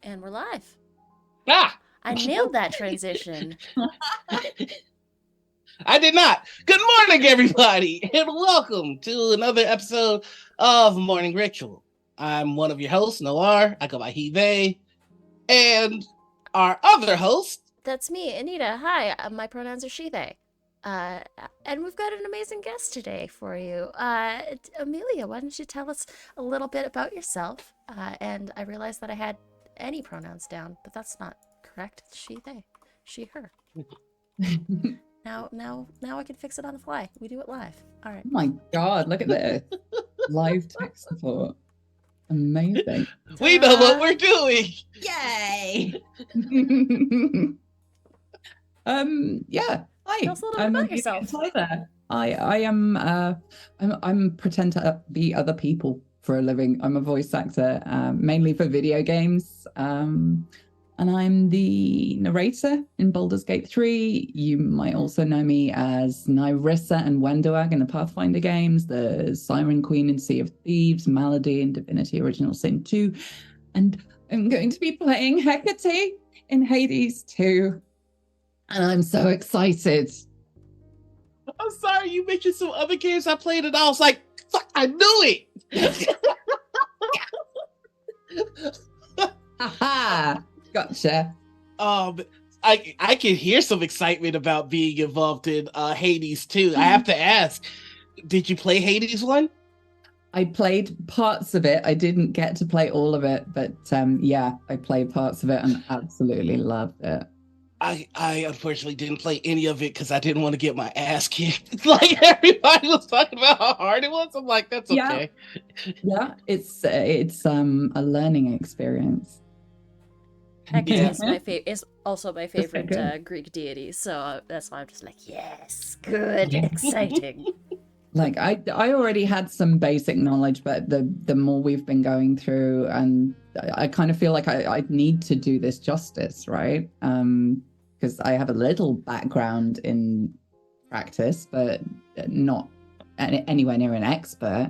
And we're live. Ah! I nailed that transition. I did not. Good morning, everybody, and welcome to another episode of Morning Ritual. I'm one of your hosts, Noir. I go by he, they. And our other host. That's me, Anita. Hi, my pronouns are she, they. And we've got an amazing guest today for you. Amelia, why don't you tell us a little bit about yourself? And I realized that I had any pronouns down, but that's not correct. It's she, they, she, her. Now I can fix it on the fly. We do it live. All right. Oh my God, look at this. Live tech support. Amazing. We know what we're doing. Yay! Yeah. Hi. Tell us a little bit about yourself. Hi there. I am I'm pretend to be other people for a living. I'm a voice actor, mainly for video games. And I'm the narrator in Baldur's Gate 3. You might also know me as Nyrissa and Wendoag in the Pathfinder games, the Siren Queen in Sea of Thieves, Malady in Divinity Original Sin 2. And I'm going to be playing Hecate in Hades 2. And I'm so excited. I'm sorry, you mentioned some other games I played, and I was like, fuck, I knew it. Aha! Gotcha. I can hear some excitement about being involved in Hades too. I have to ask, did you play Hades 1? I played parts of it. I didn't get to play all of it, but yeah, I played parts of it and absolutely loved it. I unfortunately didn't play any of it because I didn't want to get my ass kicked. Like everybody was talking about how hard it was. I'm like, that's okay. Yeah, it's a learning experience. Hecate is also my favorite Greek deity, so that's why I'm just like, yes, good, exciting. Like I already had some basic knowledge, but the more we've been going through, and I kind of feel like I need to do this justice, right? Because I have a little background in practice, but not anywhere near an expert.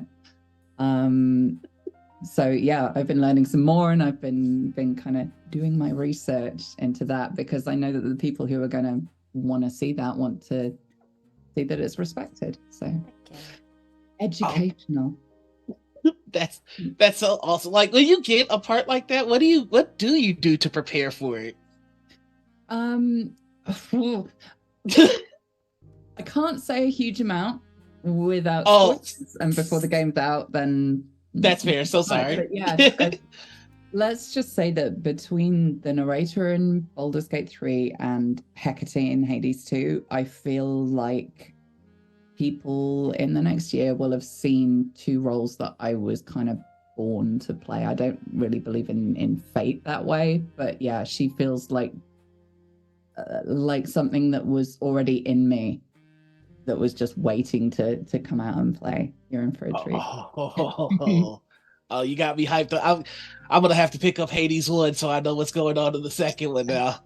So yeah, I've been learning some more, and I've been kind of doing my research into that because I know that the people who are going to want to see that want to see that it's respected. So educational. That's so awesome. Like when you get a part like that, what do you do to prepare for it? I can't say a huge amount without spoilers, and before the game's out, then that's fair. So sorry. But yeah, let's just say that between the narrator in Baldur's Gate 3 and Hecate in Hades 2, I feel like people in the next year will have seen two roles that I was kind of born to play. I don't really believe in fate that way, but yeah, she feels like something that was already in me that was just waiting to come out and play. You're in for a treat. Oh, you got me hyped up. I'm gonna have to pick up Hades 1 so I know what's going on in the second one now.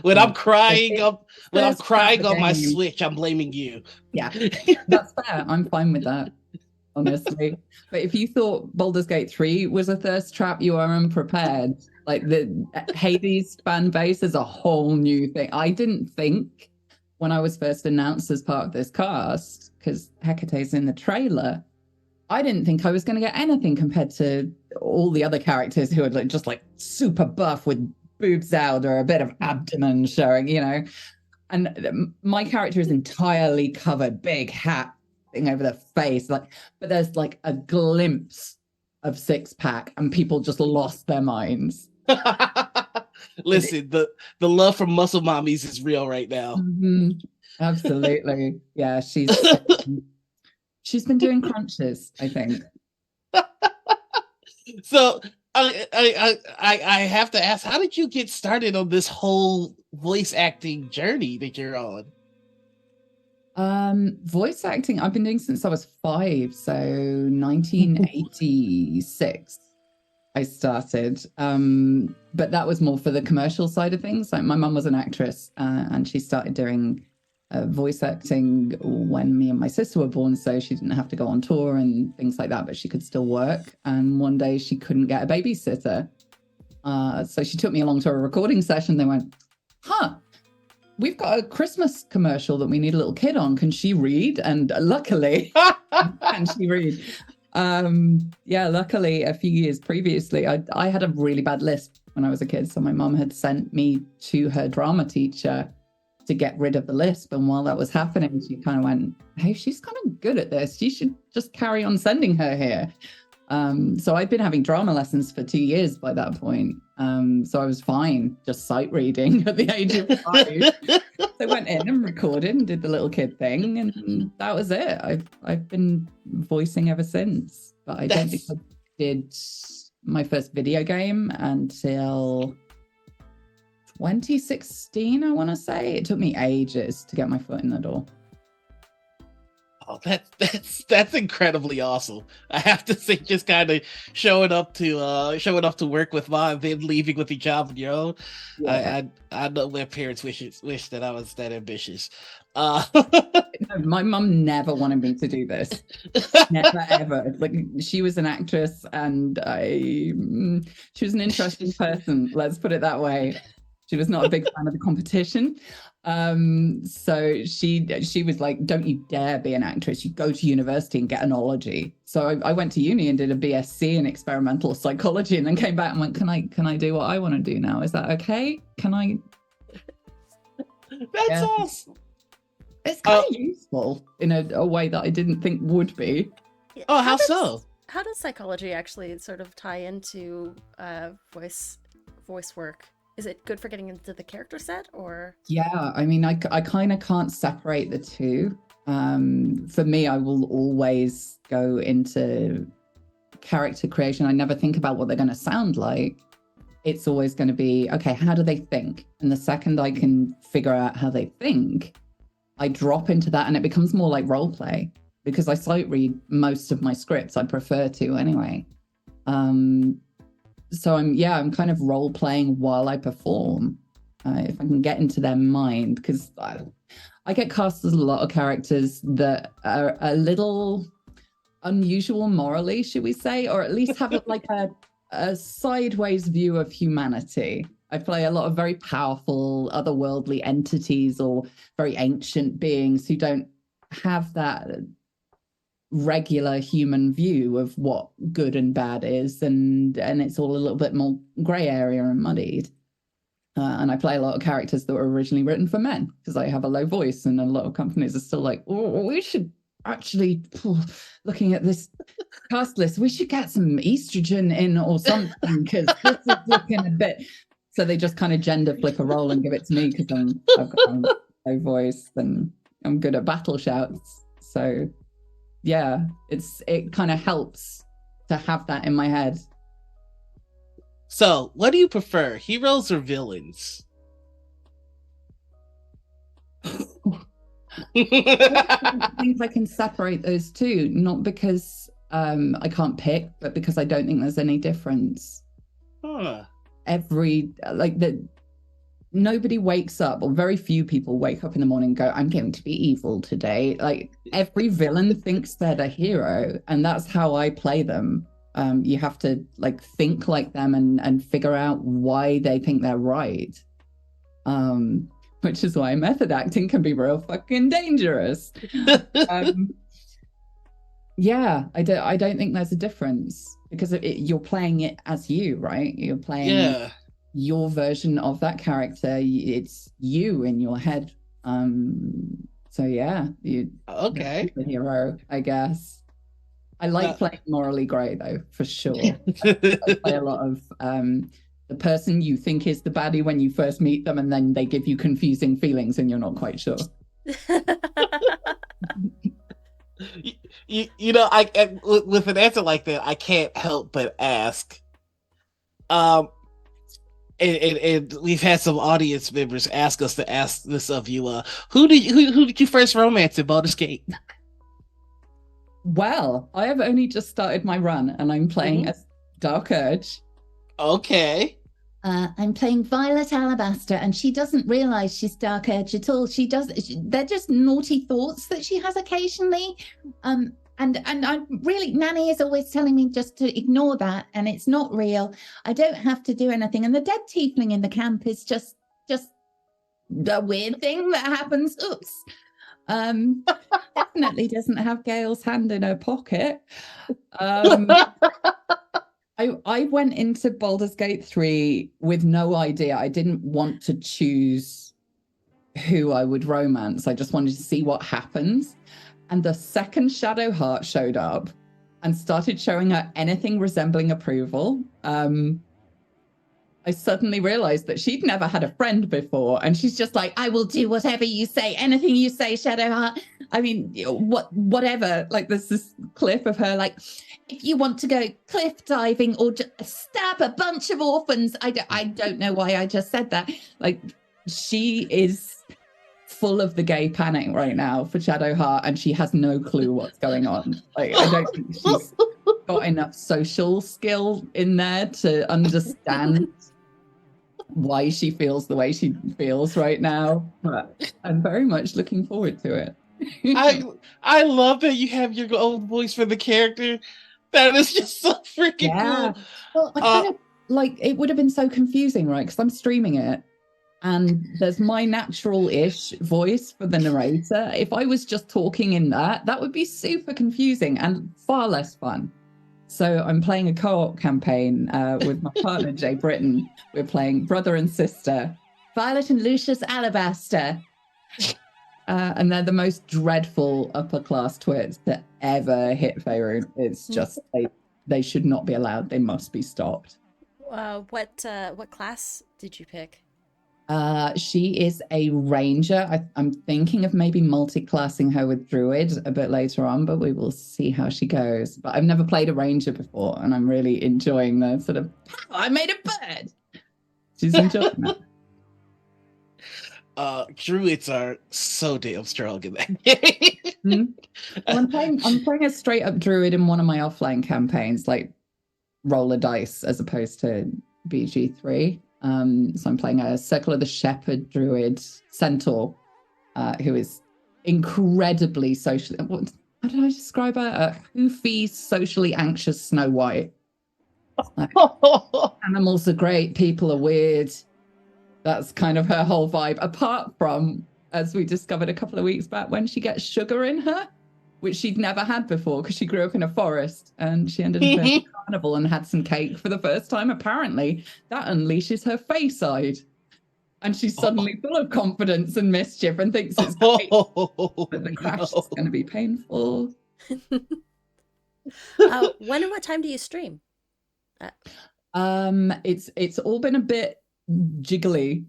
When I'm crying on my Switch, I'm blaming you. Yeah, that's fair. I'm fine with that, honestly. But if you thought Baldur's Gate 3 was a thirst trap, you are unprepared. Like the Hades fan base is a whole new thing. I didn't think when I was first announced as part of this cast, because Hecate's in the trailer, I didn't think I was going to get anything compared to all the other characters who are just like super buff with boobs out or a bit of abdomen showing, you know. And my character is entirely covered, big hat thing over the face, but there's like a glimpse of six pack, and people just lost their minds. Listen, the love for muscle mommies is real right now. Mm-hmm. Absolutely, yeah. She's been doing crunches, I think. So I have to ask, how did you get started on this whole voice acting journey that you're on? Voice acting I've been doing since I was 5, so 1986 I started. But that was more for the commercial side of things. Like my mum was an actress, and she started doing voice acting when me and my sister were born, so she didn't have to go on tour and things like that, but she could still work. And one day she couldn't get a babysitter, So she took me along to a recording session. They went, huh, we've got a Christmas commercial that we need a little kid on. Can she read? And luckily, can she read? Luckily, a few years previously, I had a really bad lisp when I was a kid. So my mom had sent me to her drama teacher to get rid of the lisp. And while that was happening, she kind of went, hey, she's kind of good at this. You should just carry on sending her here. So I'd been having drama lessons for 2 years by that point. So I was fine, just sight reading at the age of 5. So I went in and recorded and did the little kid thing, and that was it. I've been voicing ever since. But I don't think I did my first video game until 2016, I want to say. It took me ages to get my foot in the door. Oh, that's incredibly awesome. I have to say, just kind of showing up to work with mom, then leaving with your job on your own. Yeah. I know my parents wish that I was that ambitious. No, my mum never wanted me to do this. Never ever. Like, she was an actress, and she was an interesting person. Let's put it that way. She was not a big fan of the competition. So she was like, don't you dare be an actress. You go to university and get an ology. So I went to uni and did a BSc in experimental psychology, and then came back and went, can I do what I want to do now? Is that okay? Can I? That's awesome. It's kind of useful in a way that I didn't think would be. Oh, how so? How does psychology actually sort of tie into voice work? Is it good for getting into the character set, or? Yeah, I mean, I kind of can't separate the two. For me, I will always go into character creation. I never think about what they're going to sound like. It's always going to be, okay, how do they think? And the second I can figure out how they think, I drop into that, and it becomes more like role play, because I sight read most of my scripts. I prefer to anyway. So I'm kind of role playing while I perform, if I can get into their mind, because I get cast as a lot of characters that are a little unusual morally, should we say, or at least have like a sideways view of humanity. I play a lot of very powerful, otherworldly entities or very ancient beings who don't have that regular human view of what good and bad is, and it's all a little bit more gray area and muddied. And I play a lot of characters that were originally written for men, because I have a low voice, and a lot of companies are still like, oh, we should actually, looking at this cast list, we should get some estrogen in or something, because this is looking a bit. So they just kind of gender flip a role and give it to me, because I've got a low voice and I'm good at battle shouts. So yeah, it kind of helps to have that in my head. So, what do you prefer, heroes or villains? I think I can separate those two, not because I can't pick, but because I don't think there's any difference. Huh. Nobody wakes up, or very few people wake up in the morning and go, I'm going to be evil today. Like, every villain thinks they're the hero, and that's how I play them. You have to like think like them and figure out why they think they're right. Which is why method acting can be real fucking dangerous. Yeah, I don't think there's a difference, because you're playing it as you, right? You're playing your version of that character. It's you in your head. So yeah, you're the hero, I guess. I like playing morally grey, though, for sure. I play a lot of the person you think is the baddie when you first meet them, and then they give you confusing feelings and you're not quite sure. You know, I with an answer like that, I can't help but ask. And we've had some audience members ask us to ask this of you. Who did you first romance in Baldur's Gate? Well, I have only just started my run, and I'm playing as Dark Urge. Okay. I'm playing Violet Alabaster, and she doesn't realize she's Dark Urge at all. They're just naughty thoughts that she has occasionally. And And I really, Nanny is always telling me just to ignore that, and it's not real. I don't have to do anything. And the dead tiefling in the camp is just a weird thing that happens. Oops. Definitely doesn't have Gail's hand in her pocket. I went into Baldur's Gate 3 with no idea. I didn't want to choose who I would romance. I just wanted to see what happens. And the second Shadowheart showed up and started showing her anything resembling approval, I suddenly realized that she'd never had a friend before. And she's just like, I will do whatever you say, anything you say, Shadowheart. I mean, whatever. Like, there's this clip of her, like, if you want to go cliff diving or just stab a bunch of orphans. I don't know why I just said that. Like, she is full of the gay panic right now for Shadowheart, and she has no clue what's going on. Like, I don't think she's got enough social skill in there to understand why she feels the way she feels right now. But I'm very much looking forward to it. I love that you have your own voice for the character. That is just so freaking cool. Well, I kind of like, it would have been so confusing, right? Because I'm streaming it, and there's my natural-ish voice for the narrator. If I was just talking in that would be super confusing and far less fun. So I'm playing a co-op campaign with my partner, Jay Britton. We're playing brother and sister, Violet and Lucius Alabaster. And they're the most dreadful upper-class twits to ever hit Faerun. It's just, they should not be allowed. They must be stopped. What class did you pick? She is a ranger. I'm thinking of maybe multi-classing her with druid a bit later on, but we will see how she goes. But I've never played a ranger before, and I'm really enjoying the sort of, I made a bird. She's enjoying that. Druids are so damn strong in that game. Well, I'm playing a straight up druid in one of my offline campaigns, like roll a dice as opposed to BG3. So I'm playing a Circle of the Shepherd druid centaur, who is incredibly socially. How did I describe her? A hoofy, socially anxious Snow White. Animals are great, people are weird. That's kind of her whole vibe. Apart from, as we discovered a couple of weeks back, when she gets sugar in her, which she'd never had before because she grew up in a forest, and she ended up at a carnival and had some cake for the first time. Apparently, that unleashes her fey side. And she's suddenly full of confidence and mischief and thinks it's great. But the crash is going to be painful. When and what time do you stream? It's all been a bit jiggly.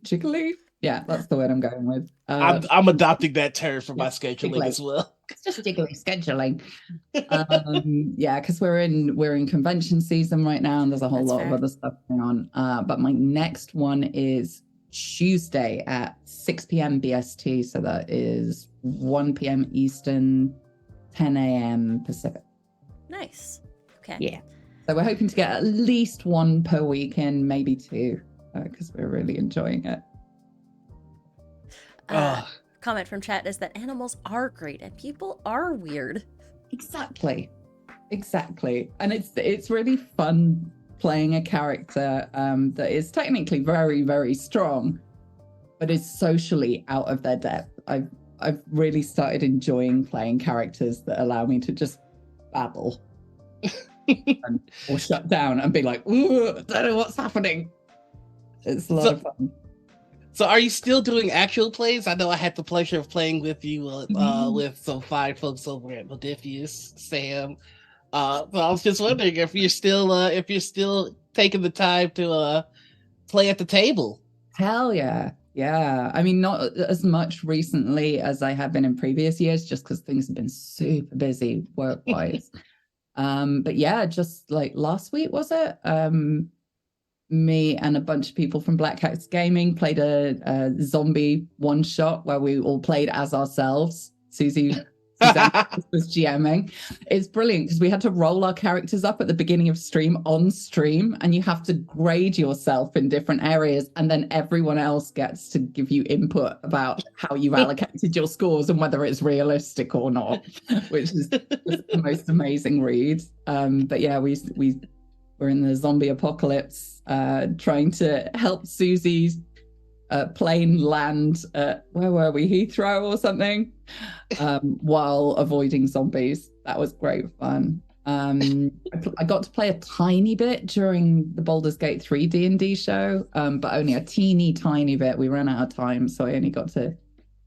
Yeah, that's the word I'm going with. I'm adopting that term for my scheduling as well. It's just jiggly scheduling. Yeah, because we're in convention season right now, and there's a whole lot of other stuff going on. But my next one is Tuesday at 6 p.m. BST, so that is 1 p.m. Eastern, 10 a.m. Pacific. Nice. Okay. Yeah. So we're hoping to get at least one per weekend, maybe two, because we're really enjoying it. Comment from chat is that animals are great and people are weird. Exactly. And it's really fun playing a character that is technically very, very strong, but is socially out of their depth. I've really started enjoying playing characters that allow me to just babble or shut down and be like, ooh, I don't know what's happening. It's a lot of fun. So are you still doing actual plays? I know I had the pleasure of playing with you with some fine folks over at Modiphius, Sam. So I was just wondering if you're still taking the time to play at the table. Hell yeah. Yeah. I mean, not as much recently as I have been in previous years, just because things have been super busy work-wise. But yeah, just like last week, was it? Me and a bunch of people from Black Hats Gaming played a zombie one-shot where we all played as ourselves. Susie was GMing. It's brilliant because we had to roll our characters up at the beginning of stream on stream, and you have to grade yourself in different areas, and then everyone else gets to give you input about how you've allocated your scores and whether it's realistic or not, which is just the most amazing read. But yeah, we were in the zombie apocalypse, trying to help Susie's plane land at, where were we, Heathrow or something, while avoiding zombies. That was great fun. I got to play a tiny bit during the Baldur's Gate 3 D&D show, but only a teeny tiny bit. We ran out of time, so I only got to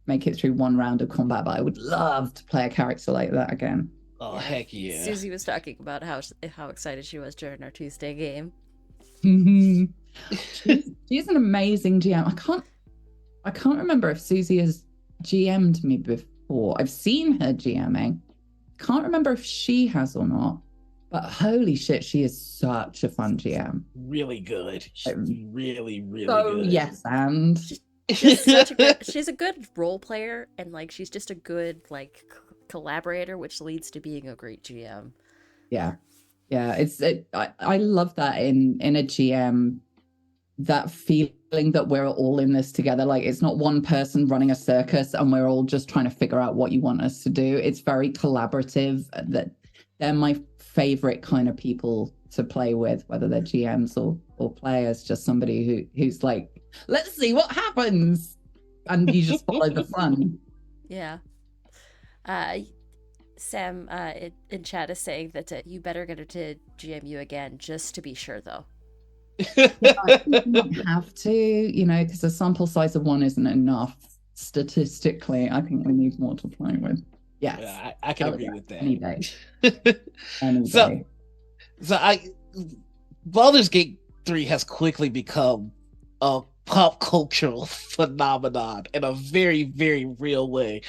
make it through one round of combat, but I would love to play a character like that again. Oh, heck yeah. Susie was talking about how excited she was during our Tuesday game. She's an amazing GM. I can't remember if Susie has GM'd me before. I've seen her GMing. Can't remember if she has or not. But holy shit, she is such a fun GM. Really good. Really, really so good. Yes, and she's a good role player, and like she's just a good like collaborator, which leads to being a great GM. Yeah, I love that in a GM, that feeling that we're all in this together. Like, it's not one person running a circus and we're all just trying to figure out what you want us to do. It's very collaborative. That they're my favorite kind of people to play with, whether they're GMs or players. Just somebody who's like, let's see what happens, and you just follow the fun. Yeah. Sam in chat is saying that you better get her to GM you again, just to be sure, though. I think you don't have to, because a sample size of one isn't enough statistically. I think we need more to play with. Yes, yeah, I can agree with that. Any day. Any day. So Baldur's Gate 3 has quickly become a pop cultural phenomenon in a very, very real way.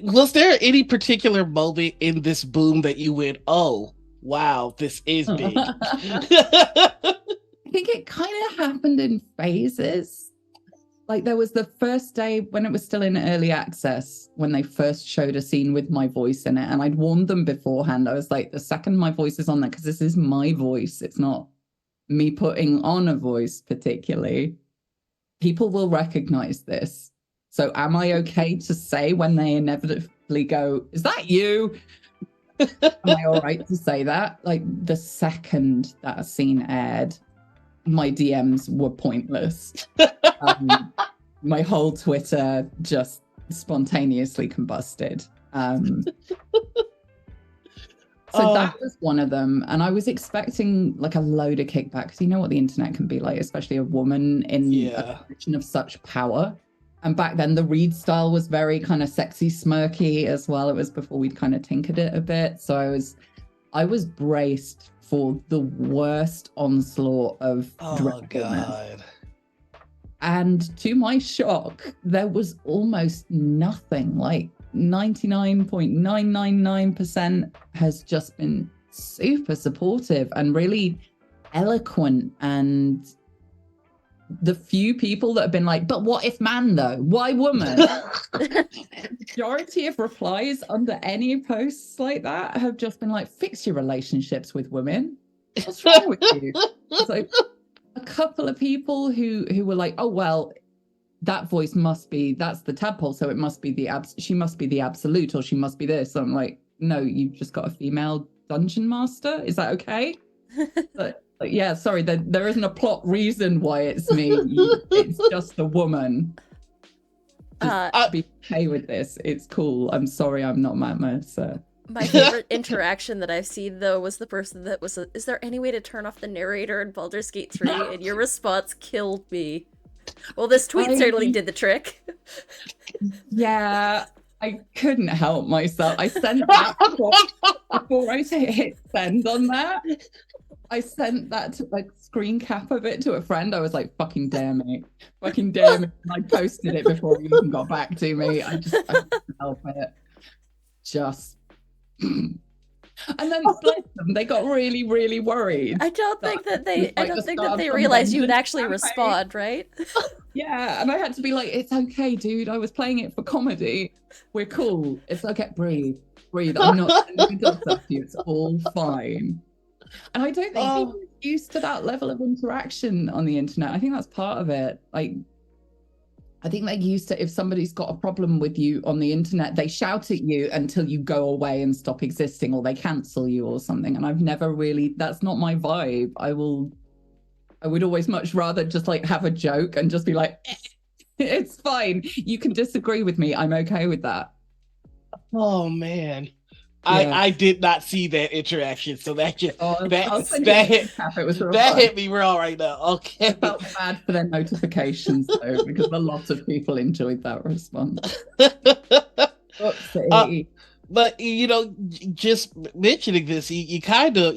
Was there any particular moment in this boom that you went, oh, wow, this is big? I think it kind of happened in phases. Like, there was the first day when it was still in early access, when they first showed a scene with my voice in it. And I'd warned them beforehand. I was like, the second my voice is on there, because this is my voice, it's not me putting on a voice particularly, people will recognize this. So am I okay to say when they inevitably go, is that you? Am I all right to say that? Like, the second that scene aired, my DMs were pointless. My whole Twitter just spontaneously combusted. So that was one of them. And I was expecting like a load of kickback, because you know what the internet can be like, especially a woman in a position of such power. And back then the read style was very kind of sexy, smirky as well. It was before we'd kind of tinkered it a bit. So I was braced for the worst onslaught of God. And to my shock, there was almost nothing. Like 99.999% has just been super supportive and really eloquent. And the few people that have been like, but what if man though? Why woman? Majority of replies under any posts like that have just been like, fix your relationships with women. What's wrong with you? It's like a couple of people who were like, oh well, that voice must be, that's the tadpole, so it must be she must be the absolute, or she must be this. So I'm like, no, you've just got a female dungeon master. Is that okay? But yeah, sorry, there isn't a plot reason why it's me. It's just the woman. Just be okay with this. It's cool. I'm sorry, I'm not Matma, so. My favorite interaction that I've seen, though, was the person that was, is there any way to turn off the narrator in Baldur's Gate 3? And your response killed me. Well, this tweet certainly did the trick. Yeah, I couldn't help myself. I sent that before I hit send on that. I sent that to like screen cap of it to a friend. I was like, fucking dare me. Fucking dare me. And I posted it before he even got back to me. I couldn't help it. Just And then bless them, they got really, really worried. I don't think that It was I like don't the think start that of they some realized you would vengeance actually campaign. respond, right? Yeah, and I had to be like, it's okay, dude. I was playing it for comedy. We're cool. It's okay. Breathe. Breathe. I'm not sending the dogs after you. It's all fine. And I don't think Oh. people are used to that level of interaction on the internet. I think that's part of it. Like, I think they're used to if somebody's got a problem with you on the internet, they shout at you until you go away and stop existing, or they cancel you or something. And I've never really, that's not my vibe. I would always much rather just like have a joke and just be like, it's fine. You can disagree with me. I'm okay with that. Oh man. Yeah. I did not see that interaction, so that just I'll that send that you a hit recap. It was real that fun. hit me raw right now. I Okay. felt bad for their notifications though, because a lot of people enjoyed that response. Oopsie. But you know, just mentioning this, you kind of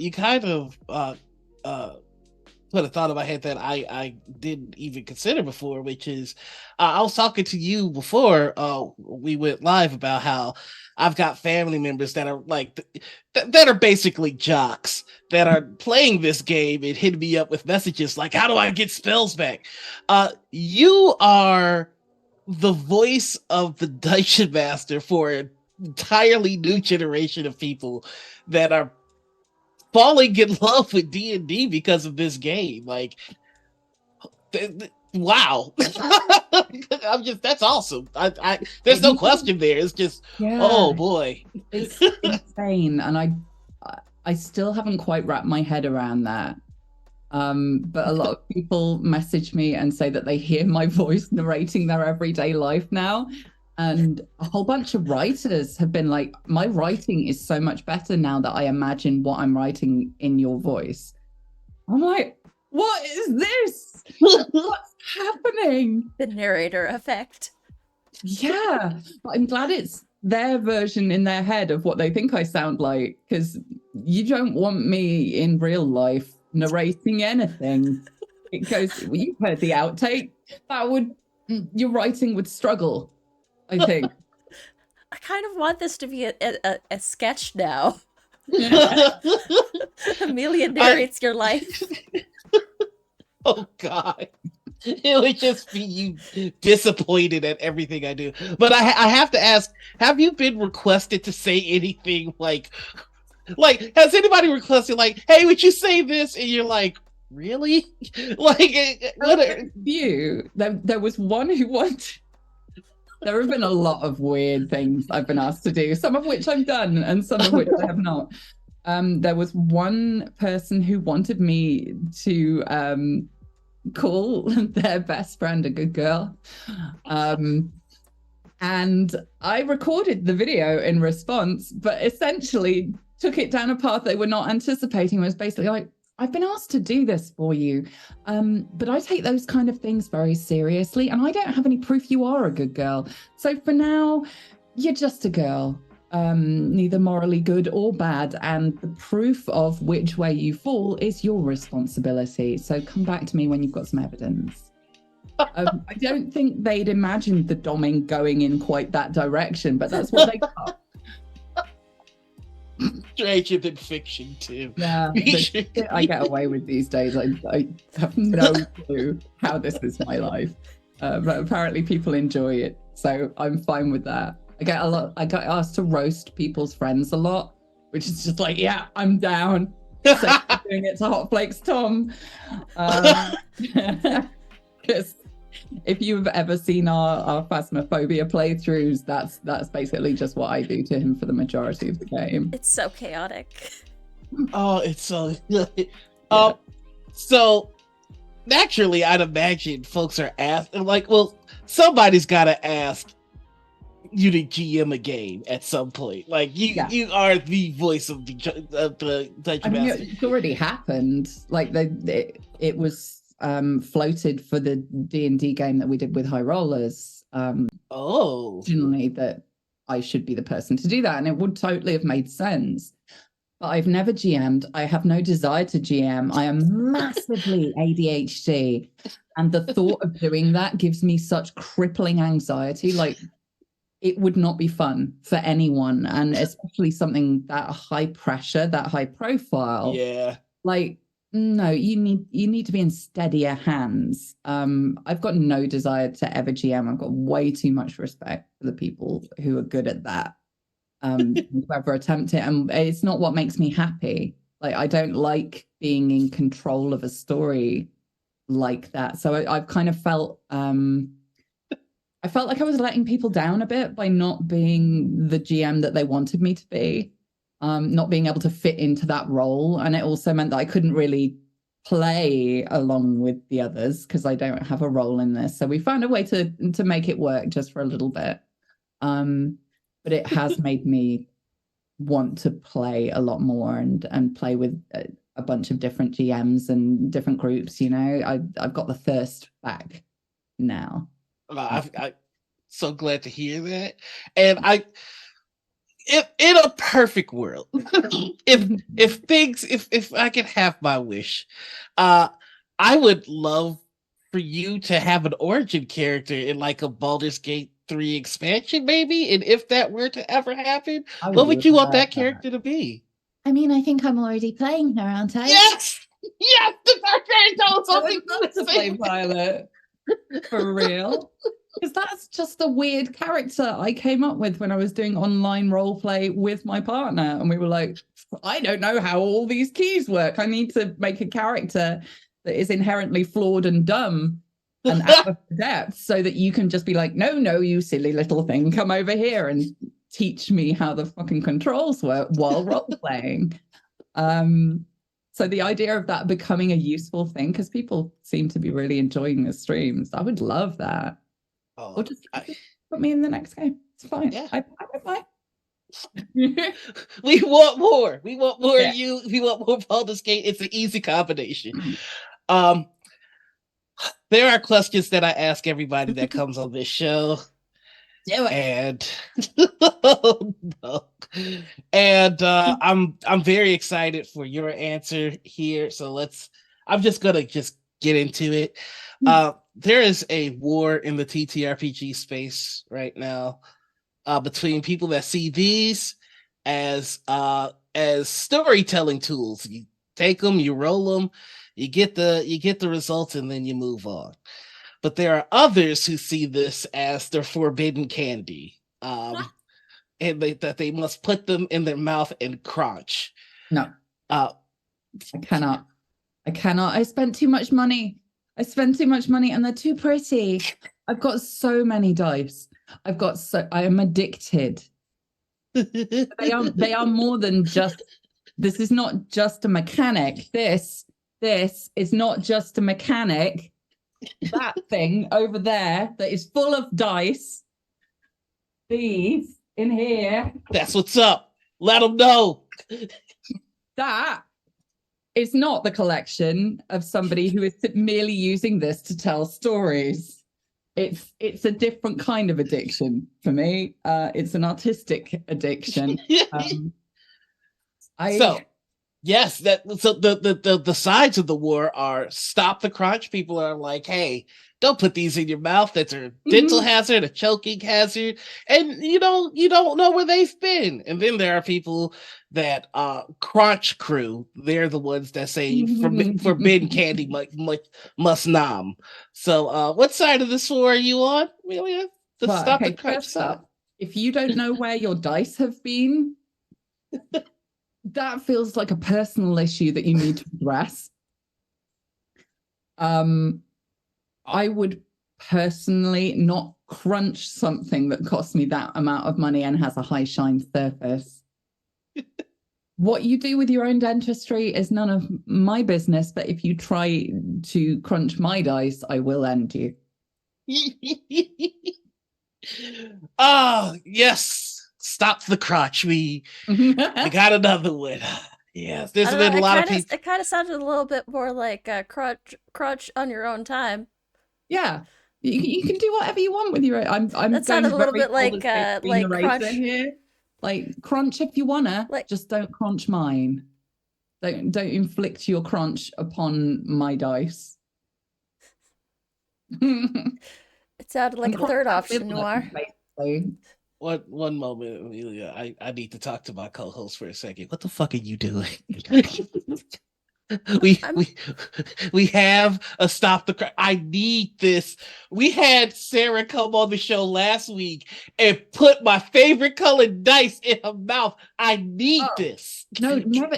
put a thought in my head that I didn't even consider before, which is I was talking to you before we went live about how I've got family members that are like that are basically jocks that are playing this game and hitting me up with messages like, how do I get spells back? You are the voice of the Dungeon Master for an entirely new generation of people that are falling in love with D&D because of this game. Like, wow. I'm just, that's awesome. There's no question there. It's just, Yeah, oh boy. it's insane, and I still haven't quite wrapped my head around that. But a lot of people message me and say that they hear my voice narrating their everyday life now. And a whole bunch of writers have been like, my writing is so much better now that I imagine what I'm writing in your voice. I'm like, what is this? What's happening? The narrator effect. Yeah, but I'm glad it's their version in their head of what they think I sound like, because you don't want me in real life narrating anything. It goes, well, you've heard the outtake. Your writing would struggle, I think. I kind of want this to be a sketch now. Amelia narrates your life. Oh God. It would just be you disappointed at everything I do. But I have to ask, have you been requested to say anything like has anybody requested like, hey, would you say this? And you're like, really? Like what there was one who wanted. There have been a lot of weird things I've been asked to do, some of which I've done and some of which I have not. There was one person who wanted me to call their best friend a good girl. And I recorded the video in response, but essentially took it down a path they were not anticipating. It was basically like, I've been asked to do this for you, but I take those kind of things very seriously, and I don't have any proof you are a good girl. So for now, you're just a girl, neither morally good or bad, and the proof of which way you fall is your responsibility. So come back to me when you've got some evidence. I don't think they'd imagined the doming going in quite that direction, but that's what they got. stranger than fiction too? Yeah, the shit I get away with these days, I have no clue how this is my life. But apparently people enjoy it, so I'm fine with that. I get asked to roast people's friends a lot, which is just like, yeah, I'm down. So I'm doing it to Hot Flakes Tom. Because if you've ever seen our Phasmophobia playthroughs, that's basically just what I do to him for the majority of the game. It's so chaotic. Oh, it's so good. So naturally, I'd imagine folks are asking, like, well, somebody's got to ask you to GM a game at some point. Like, you are the voice of the Dungeon Master. It's already happened. Like, it was floated for the D&D game that we did with High Rollers. Originally, that I should be the person to do that, and it would totally have made sense. But I've never GM'd. I have no desire to GM. I am massively ADHD, and the thought of doing that gives me such crippling anxiety. Like, it would not be fun for anyone, and especially something that high pressure, that high profile. Yeah. Like, no, you need to be in steadier hands. I've got no desire to ever GM. I've got way too much respect for the people who are good at that. Whoever attempt it, and it's not what makes me happy. Like, I don't like being in control of a story like that. So I've kind of felt I felt like I was letting people down a bit by not being the GM that they wanted me to be, not being able to fit into that role. And it also meant that I couldn't really play along with the others because I don't have a role in this. So we found a way to make it work just for a little bit. But it has made me want to play a lot more and play with a bunch of different GMs and different groups. You know, I've got the thirst back now. I'm so glad to hear that. And if in a perfect world, if I could have my wish, I would love for you to have an origin character in like a Baldur's Gate 3 expansion, maybe. And if that were to ever happen, what would you want that character to be? I mean, I think I'm already playing her, aren't I? Yes, yes, the Dark something to play Violet. For real. Because that's just a weird character I came up with when I was doing online role play with my partner. And we were like, I don't know how all these keys work. I need to make a character that is inherently flawed and dumb and out of depth so that you can just be like, no, you silly little thing, come over here and teach me how the fucking controls work while role playing. So the idea of that becoming a useful thing, because people seem to be really enjoying the streams, I would love that. Or just put me in the next game. It's fine. Yeah. I don't mind. We want more. We want more Yeah. of you. We want more Baldur's Gate. It's an easy combination. There are questions that I ask everybody that comes on this show. Do it. And oh, no. And I'm very excited for your answer here. So I'm just gonna get into it. There is a war in the TTRPG space right now between people that see these as storytelling tools. You take them, you roll them, you get the results, and then you move on. But there are others who see this as their forbidden candy, and that they must put them in their mouth and crunch. No, I cannot. I spent too much money. And they're too pretty. I've got so many dice. I am addicted. They are more than just, this is not just a mechanic. This is not just a mechanic. That thing over there that is full of dice. These in here. That's what's up. Let them know. That is not the collection of somebody who is merely using this to tell stories. It's a different kind of addiction for me. It's an artistic addiction. Yes, so the sides of the war are stop the crunch. People are like, hey, don't put these in your mouth. That's a dental hazard, a choking hazard, and you don't know where they've been. And then there are people that crunch crew. They're the ones that say forbidden candy must nom. So what side of the war are you on, Amelia? Stop the crunch side. If you don't know where your dice have been, that feels like a personal issue that you need to address. I would personally not crunch something that costs me that amount of money and has a high shine surface. What you do with your own dentistry is none of my business, but if you try to crunch my dice, I will end you. Oh, yes. Stop the crotch. We got another one. Yes, there's been a lot of people. It kind of sounded a little bit more like crutch on your own time. Yeah, you can do whatever you want with your. I'm. That sounded a little bit like crunch. Here. Like crunch if you wanna. Just don't crunch mine. Don't inflict your crunch upon my dice. It sounded like a third option, Noir. Basically. one moment, Amelia. I need to talk to my co-host for a second. What the fuck are you doing? we I'm- we we have a stop the crack. I need this. We had Sarah come on the show last week and put my favorite colored dice in her mouth. I need Oh. this. No,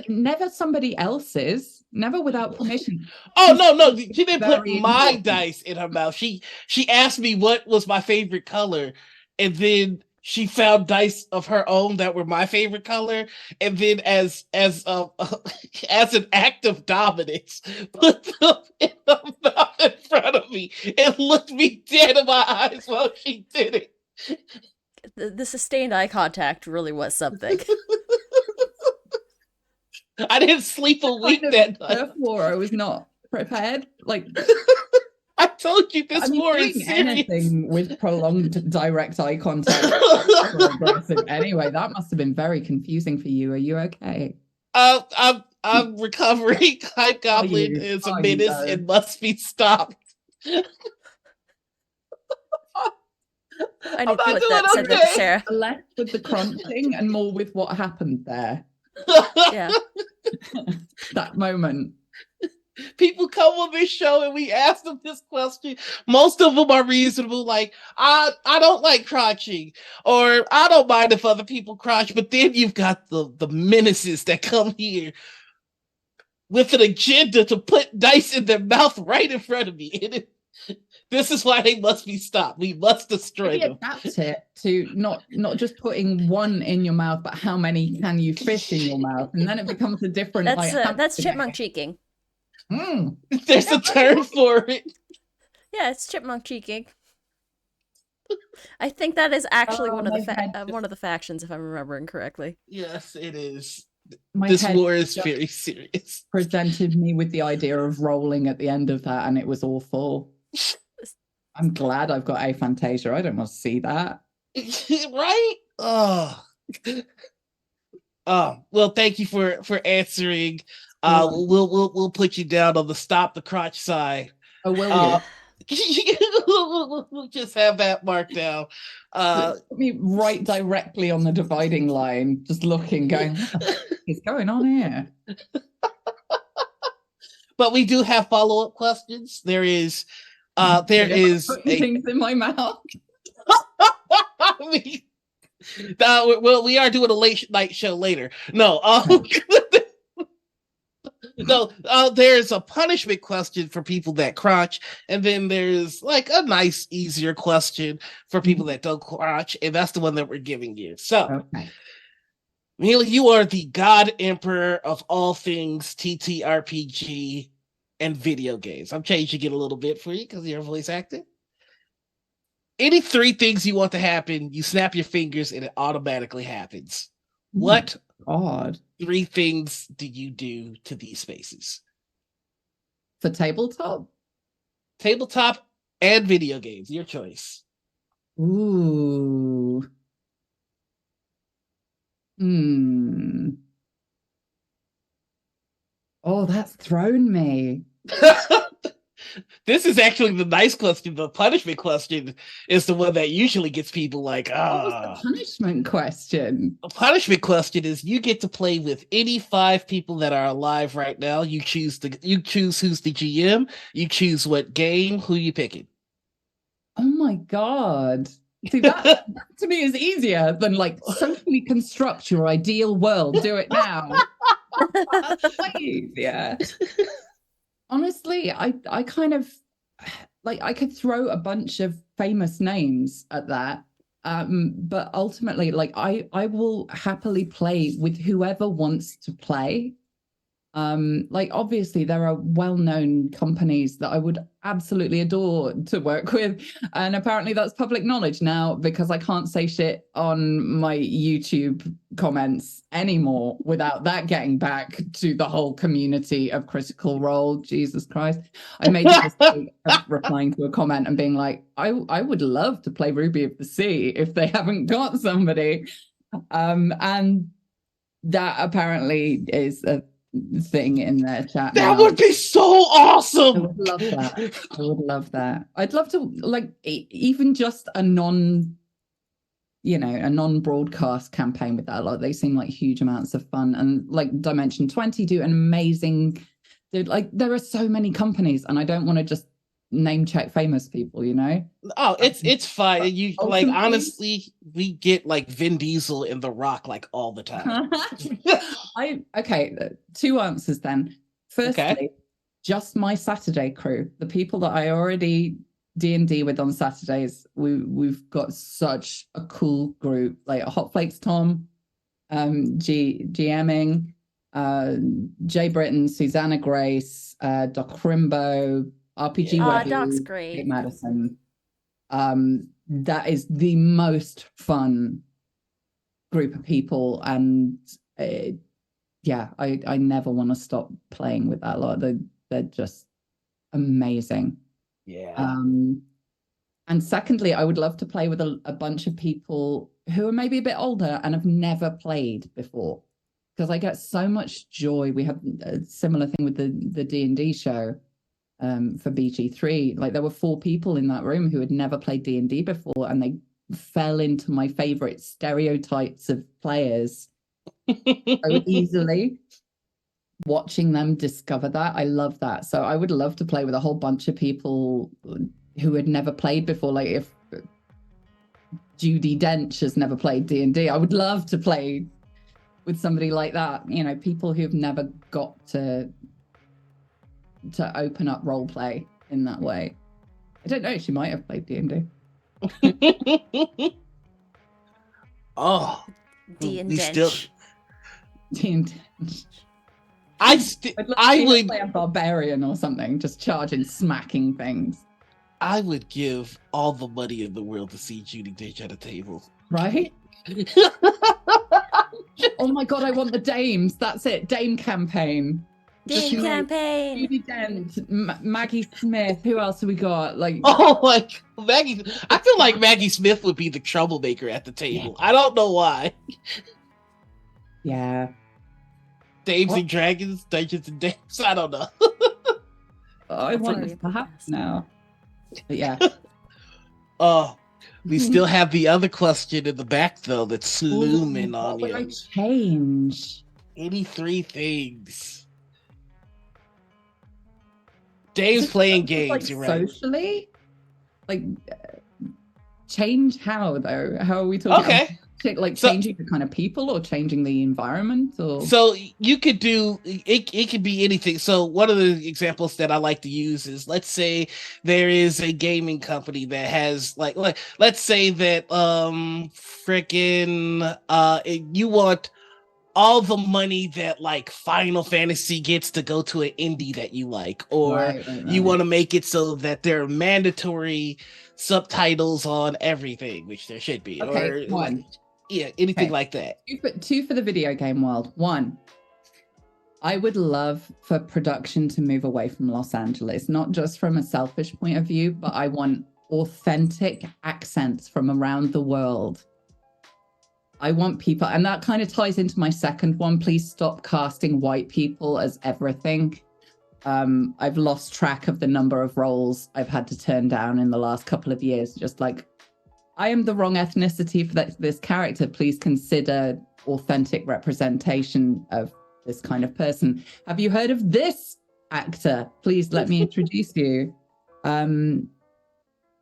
never somebody else's. Never without permission. Oh no, she didn't put Very my important. dice in her mouth. She asked me what was my favorite color, and then she found dice of her own that were my favorite color, and then as as an act of dominance, put them in her mouth in front of me and looked me dead in my eyes while she did it. The sustained eye contact really was something. I didn't sleep a week Kind that of night. therefore, I was not prepared. Like, I told you this I mean, war doing is serious. anything with prolonged direct eye contact is so aggressive. Anyway, that must have been very confusing for you. Are you okay? I'm recovering. Hype Goblin you? is a Are you, menace though? and must be stopped. I need to not put doing that, send that to okay. Sarah. Less with the crunching and more with what happened there. Yeah. That moment. People come on this show and we ask them this question. Most of them are reasonable, like I don't like crotching, or I don't mind if other people crotch. But then you've got the menaces that come here with an agenda to put dice in their mouth right in front of me. This is why they must be stopped. We must destroy Maybe them. adapt it to not just putting one in your mouth, but how many can you fit in your mouth, and then it becomes a different. That's chipmunk cheeking. Mm. There's a term for it. Yeah, it's chipmunk cheeking. I think that is actually Oh, one of my the head just- one of the factions, if I'm remembering correctly. Yes, it is. My This head war is just very serious. presented me with the idea of rolling at the end of that, and it was awful. I'm glad I've got aphantasia. I don't want to see that. Right? Oh. Well, thank you for answering. We'll put you down on the stop the crotch side. Oh, will you? We'll just have that marked down. Put me right directly on the dividing line, just looking, going, what the f- is going on here? But we do have follow-up questions. There is Putting a things in my mouth. well, we are doing a late night show later. No, no, there's a punishment question for people that crotch, and then there's like a nice, easier question for people that don't crotch, and that's the one that we're giving you. So, Okay. Mila, you are the God Emperor of all things TTRPG and video games. I'm changing it a little bit for you because you're a voice actor. Any 3 things you want to happen, you snap your fingers and it automatically happens. What God. 3 things do you do to these spaces? For tabletop? Tabletop and video games, your choice. Ooh. Oh, that's thrown me. This is actually the nice question. The punishment question is the one that usually gets people like, What was the punishment question? The punishment question is you get to play with any 5 people that are alive right now. You choose who's the GM, you choose what game, who you picking. Oh my God. See, that to me is easier than like socially construct your ideal world. Do it now. That's way easier. Honestly, I kind of like I could throw a bunch of famous names at that. But ultimately, like I will happily play with whoever wants to play. Like obviously there are well-known companies that I would absolutely adore to work with, and apparently that's public knowledge now because I can't say shit on my YouTube comments anymore without that getting back to the whole community of Critical Role. Jesus Christ. I made the mistake of replying to a comment and being like, I would love to play Ruby of the Sea if they haven't got somebody. And that apparently is a thing in their chat. That now. would be so awesome. I would love that. I would love that. I'd love to like even just a non a non-broadcast campaign with that. Like they seem like huge amounts of fun. And like Dimension 20 do an amazing, dude, like there are so many companies, and I don't want to just name check famous people, Oh, it's fine. But You like ultimately- honestly, we get like Vin Diesel and The Rock like all the time. Two answers then. Firstly, just my Saturday crew, the people that I already D&D with on Saturdays. We've got such a cool group, like Hot Flakes Tom, GMing, Jay Britton, Susanna Grace, Doc Rimbo, RPG Yeah. Aw, Webby, Doc's Kate great. Madison. That is the most fun group of people, and I never want to stop playing with that lot. They're just amazing. Yeah. And secondly, I would love to play with a bunch of people who are maybe a bit older and have never played before, because I get so much joy. We have a similar thing with the D&D show for BG3. Like there were 4 people in that room who had never played D&D before, and they fell into my favorite stereotypes of players so easily. Watching them discover that, I love that. So I would love to play with a whole bunch of people who had never played before. Like if Judy Dench has never played D&D, I would love to play with somebody like that. People who've never got to open up role play in that way. I don't know, she might have played D&D. Oh, D and we still. Dench. D&D. I would play a barbarian or something, just charging, smacking things. I would give all the money in the world to see Judy Dench at a table. Right? Oh my god, I want the dames. That's it. Dame campaign. Dame Just campaign. Judy Dent, Maggie Smith. Who else have we got? Like, Oh, like Maggie. I feel like Maggie Smith would be the troublemaker at the table. I don't know why. yeah. Dames What? and Dragons, Dungeons and Dames. I don't know. I That's want already this to happen now. But yeah. We still have the other question in the back though that's looming on What would I you. change? 83 things. Dave's playing games, Like you're right. socially? Like change how though? How are we talking? Okay. Like So- changing the kind of people or changing the environment or So you could do it could be anything. So one of the examples that I like to use is, let's say there is a gaming company that has like let's say that you want all the money that like Final Fantasy gets to go to an indie that you like, or Right. you want to make it so that there are mandatory subtitles on everything, which there should be. Okay, Or one. anything Okay. like that. Two for the video game world. One, I would love for production to move away from Los Angeles, not just from a selfish point of view, but I want authentic accents from around the world. I want people, and that kind of ties into my second one. Please stop casting white people as everything. I've lost track of the number of roles I've had to turn down in the last couple of years. Just like, I am the wrong ethnicity for this character. Please consider authentic representation of this kind of person. Have you heard of this actor? Please let me introduce you.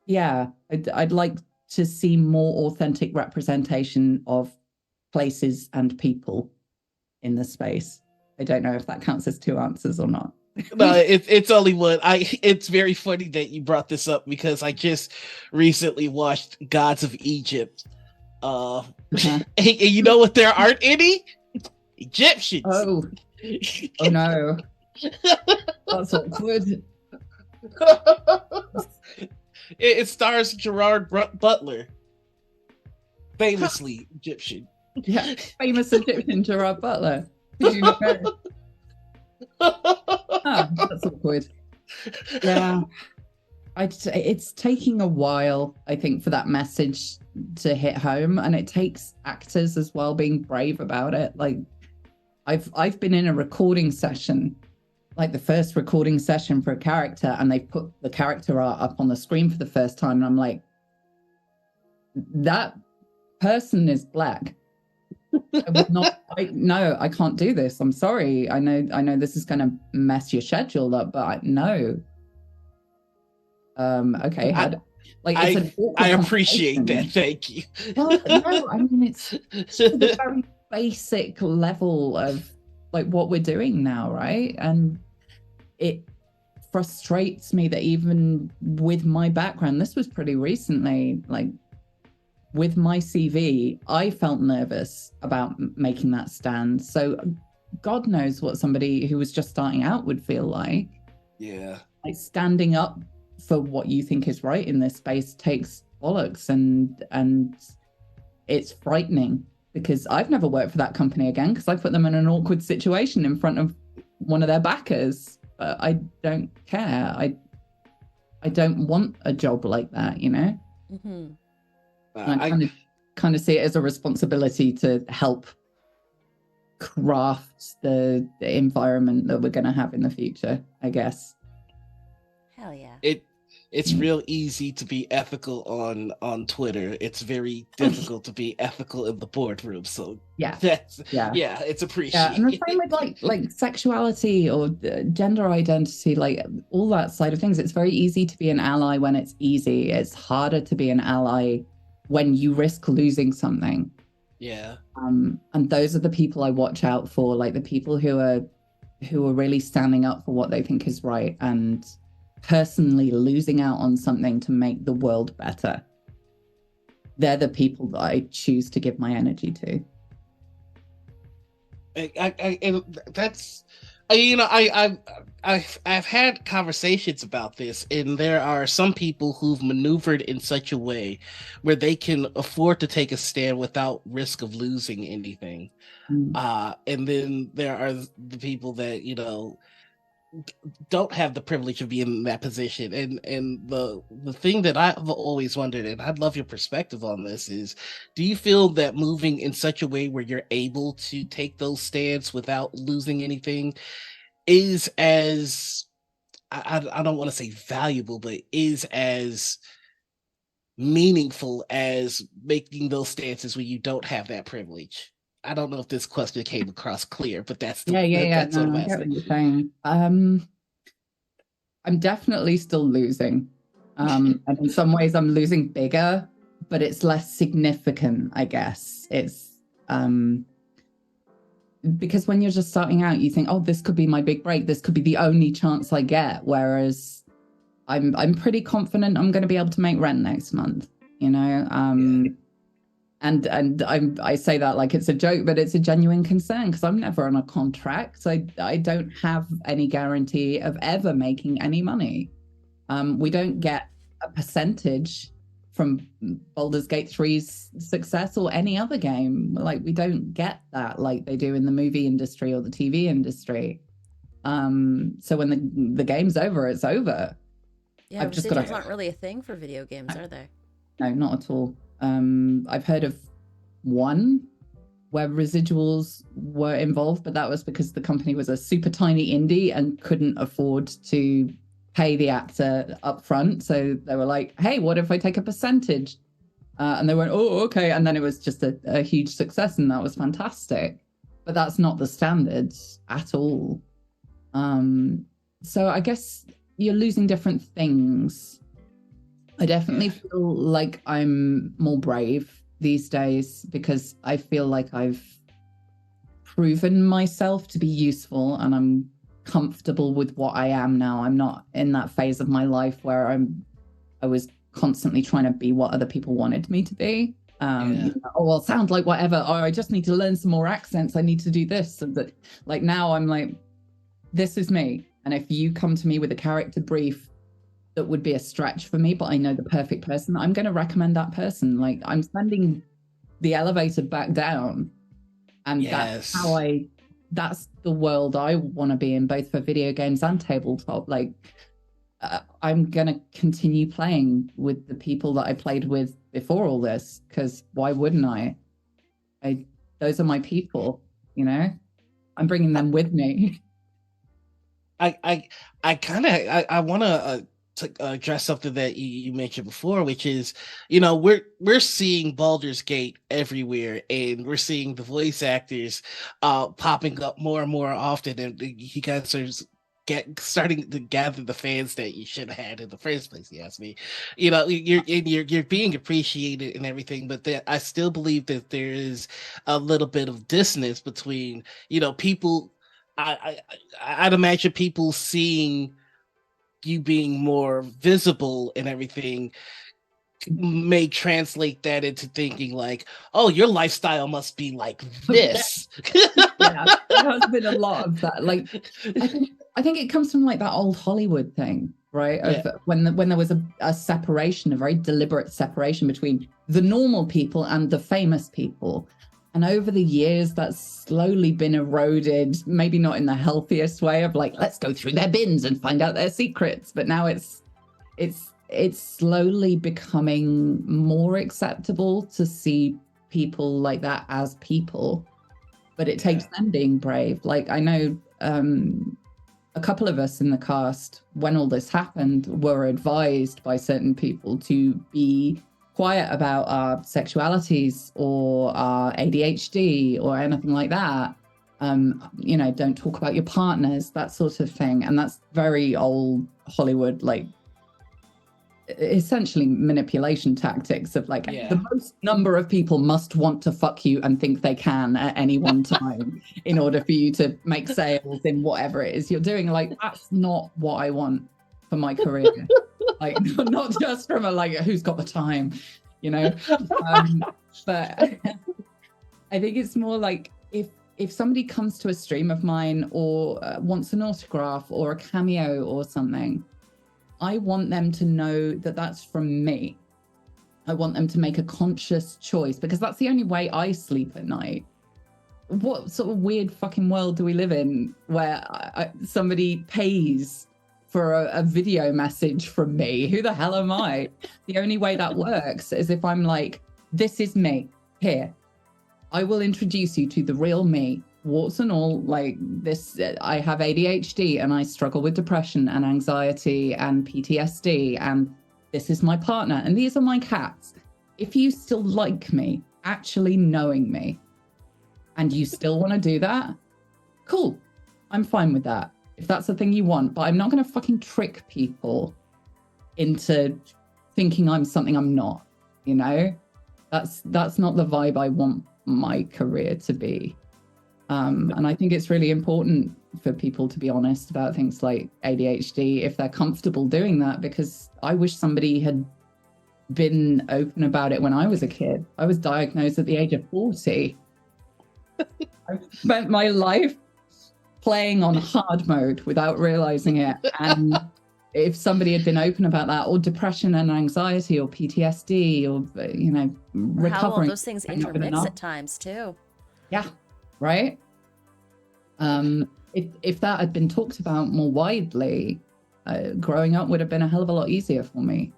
Yeah, I'd like to see more authentic representation of places and people in the space. I don't know if that counts as 2 answers or not. No, it's only one. It's very funny that you brought this up because I just recently watched Gods of Egypt. And you know what there aren't any? Egyptians. Oh no. That's awkward. It stars Gerard Butler, famously Egyptian. Yeah, famous Egyptian Gerard Butler. Did you not know? Ah, that's awkward. Yeah. It's taking a while, I think, for that message to hit home, and it takes actors as well being brave about it. Like, I've been in a recording session, like the first recording session for a character, and they put the character art up on the screen for the first time, and I'm like, that person is black. I would not. No, I can't do this. I'm sorry. I know this is going to mess your schedule up, but no. Okay. I appreciate that. Thank you. Well, no, I mean it's the very basic level of like what we're doing now, right? And it frustrates me that even with my background, this was pretty recently, like with my CV, I felt nervous about making that stand. So God knows what somebody who was just starting out would feel like. Yeah. Like standing up for what you think is right in this space takes bollocks, and it's frightening because I've never worked for that company again because I put them in an awkward situation in front of one of their backers. But I don't care. I don't want a job like that, you know? Mm-hmm. I kind of see it as a responsibility to help craft the environment that we're going to have in the future, I guess. Hell yeah. It's real easy to be ethical on Twitter. It's very difficult to be ethical in the boardroom. So it's appreciated. Yeah, and the same with like sexuality or gender identity, like all that side of things. It's very easy to be an ally when it's easy. It's harder to be an ally when you risk losing something. Yeah. And those are the people I watch out for, like the people who are really standing up for what they think is right and personally losing out on something to make the world better. They're the people that I choose to give my energy to. I've had conversations about this, and there are some people who've maneuvered in such a way where they can afford to take a stand without risk of losing anything. And then there are the people that, you know, don't have the privilege of being in that position. And the thing that I've always wondered, and I'd love your perspective on this, is do you feel that moving in such a way where you're able to take those stands without losing anything is as I don't want to say valuable, but is as meaningful as making those stances when you don't have that privilege? I don't know if this question came across clear, but that's That's what I'm asking. I get what you're saying. I'm definitely still losing. And in some ways I'm losing bigger, but it's less significant, I guess. It's because when you're just starting out, you think, oh, this could be my big break. This could be the only chance I get. Whereas I'm pretty confident I'm going to be able to make rent next month, you know? And I say that like it's a joke, but it's a genuine concern because I'm never on a contract. So I don't have any guarantee of ever making any money. We don't get a percentage from Baldur's Gate 3's success or any other game. Like we don't get that like they do in the movie industry or the TV industry. So when the game's over, it's over. Yeah, residuals aren't really a thing for video games, are they? No, not at all. I've heard of one where residuals were involved, but that was because the company was a super tiny indie and couldn't afford to pay the actor up front. So they were like, hey, what if I take a percentage? And they went, oh, okay. And then it was just a huge success, and that was fantastic. But that's not the standards at all. So I guess you're losing different things. I definitely feel like I'm more brave these days because I feel like I've proven myself to be useful and I'm comfortable with what I am now. I'm not in that phase of my life where I was constantly trying to be what other people wanted me to be. Oh, well, sound like whatever. Oh, I just need to learn some more accents. I need to do this. And that, like now I'm like, this is me. And if you come to me with a character brief that would be a stretch for me, but I know the perfect person, I'm going to recommend that person. Like I'm sending the elevator back down, and that's how that's the world I want to be in, both for video games and tabletop. Like I'm going to continue playing with the people that I played with before all this, because why wouldn't I? Those are my people, you know. I'm bringing them with me. I want to to address something that you mentioned before, which is, you know, we're seeing Baldur's Gate everywhere, and we're seeing the voice actors popping up more and more often, and you guys are starting to gather the fans that you should have had in the first place. You ask me, you know, you're being appreciated and everything, but I still believe that there is a little bit of dissonance between, you know, people. I'd imagine people seeing you being more visible and everything may translate that into thinking like, oh, your lifestyle must be like this. Yeah, there has been a lot of that. Like, I think it comes from like that old Hollywood thing, right? Of when there was a separation, a very deliberate separation between the normal people and the famous people. And over the years, that's slowly been eroded, maybe not in the healthiest way of like, let's go through their bins and find out their secrets. But now it's slowly becoming more acceptable to see people like that as people. But it takes them being brave. Like, I know a couple of us in the cast, when all this happened, were advised by certain people to be quiet about our sexualities or our ADHD or anything like that. You know, don't talk about your partners, that sort of thing. And that's very old Hollywood, like essentially manipulation tactics of like the most number of people must want to fuck you and think they can at any one time in order for you to make sales in whatever it is you're doing. Like, that's not what I want for my career. Like, not just from a like who's got the time, you know. But I think it's more like if somebody comes to a stream of mine or wants an autograph or a cameo or something, I want them to know that that's from me. I want them to make a conscious choice, because that's the only way I sleep at night. What sort of weird fucking world do we live in where somebody pays for a video message from me? Who the hell am I? The only way that works is if I'm like, this is me, here. I will introduce you to the real me, warts and all. Like this, I have ADHD and I struggle with depression and anxiety and PTSD, and this is my partner and these are my cats. If you still like me, actually knowing me, and you still want to do that, cool, I'm fine with that. If that's the thing you want, but I'm not going to fucking trick people into thinking I'm something I'm not, you know? That's not the vibe I want my career to be. And I think it's really important for people to be honest about things like ADHD if they're comfortable doing that, because I wish somebody had been open about it when I was a kid. I was diagnosed at the age of 40. I spent my life playing on hard mode without realizing it. And if somebody had been open about that, or depression and anxiety or PTSD or, you know, recovering. How all those things intermix at times too. Yeah. Right. If that had been talked about more widely, growing up would have been a hell of a lot easier for me.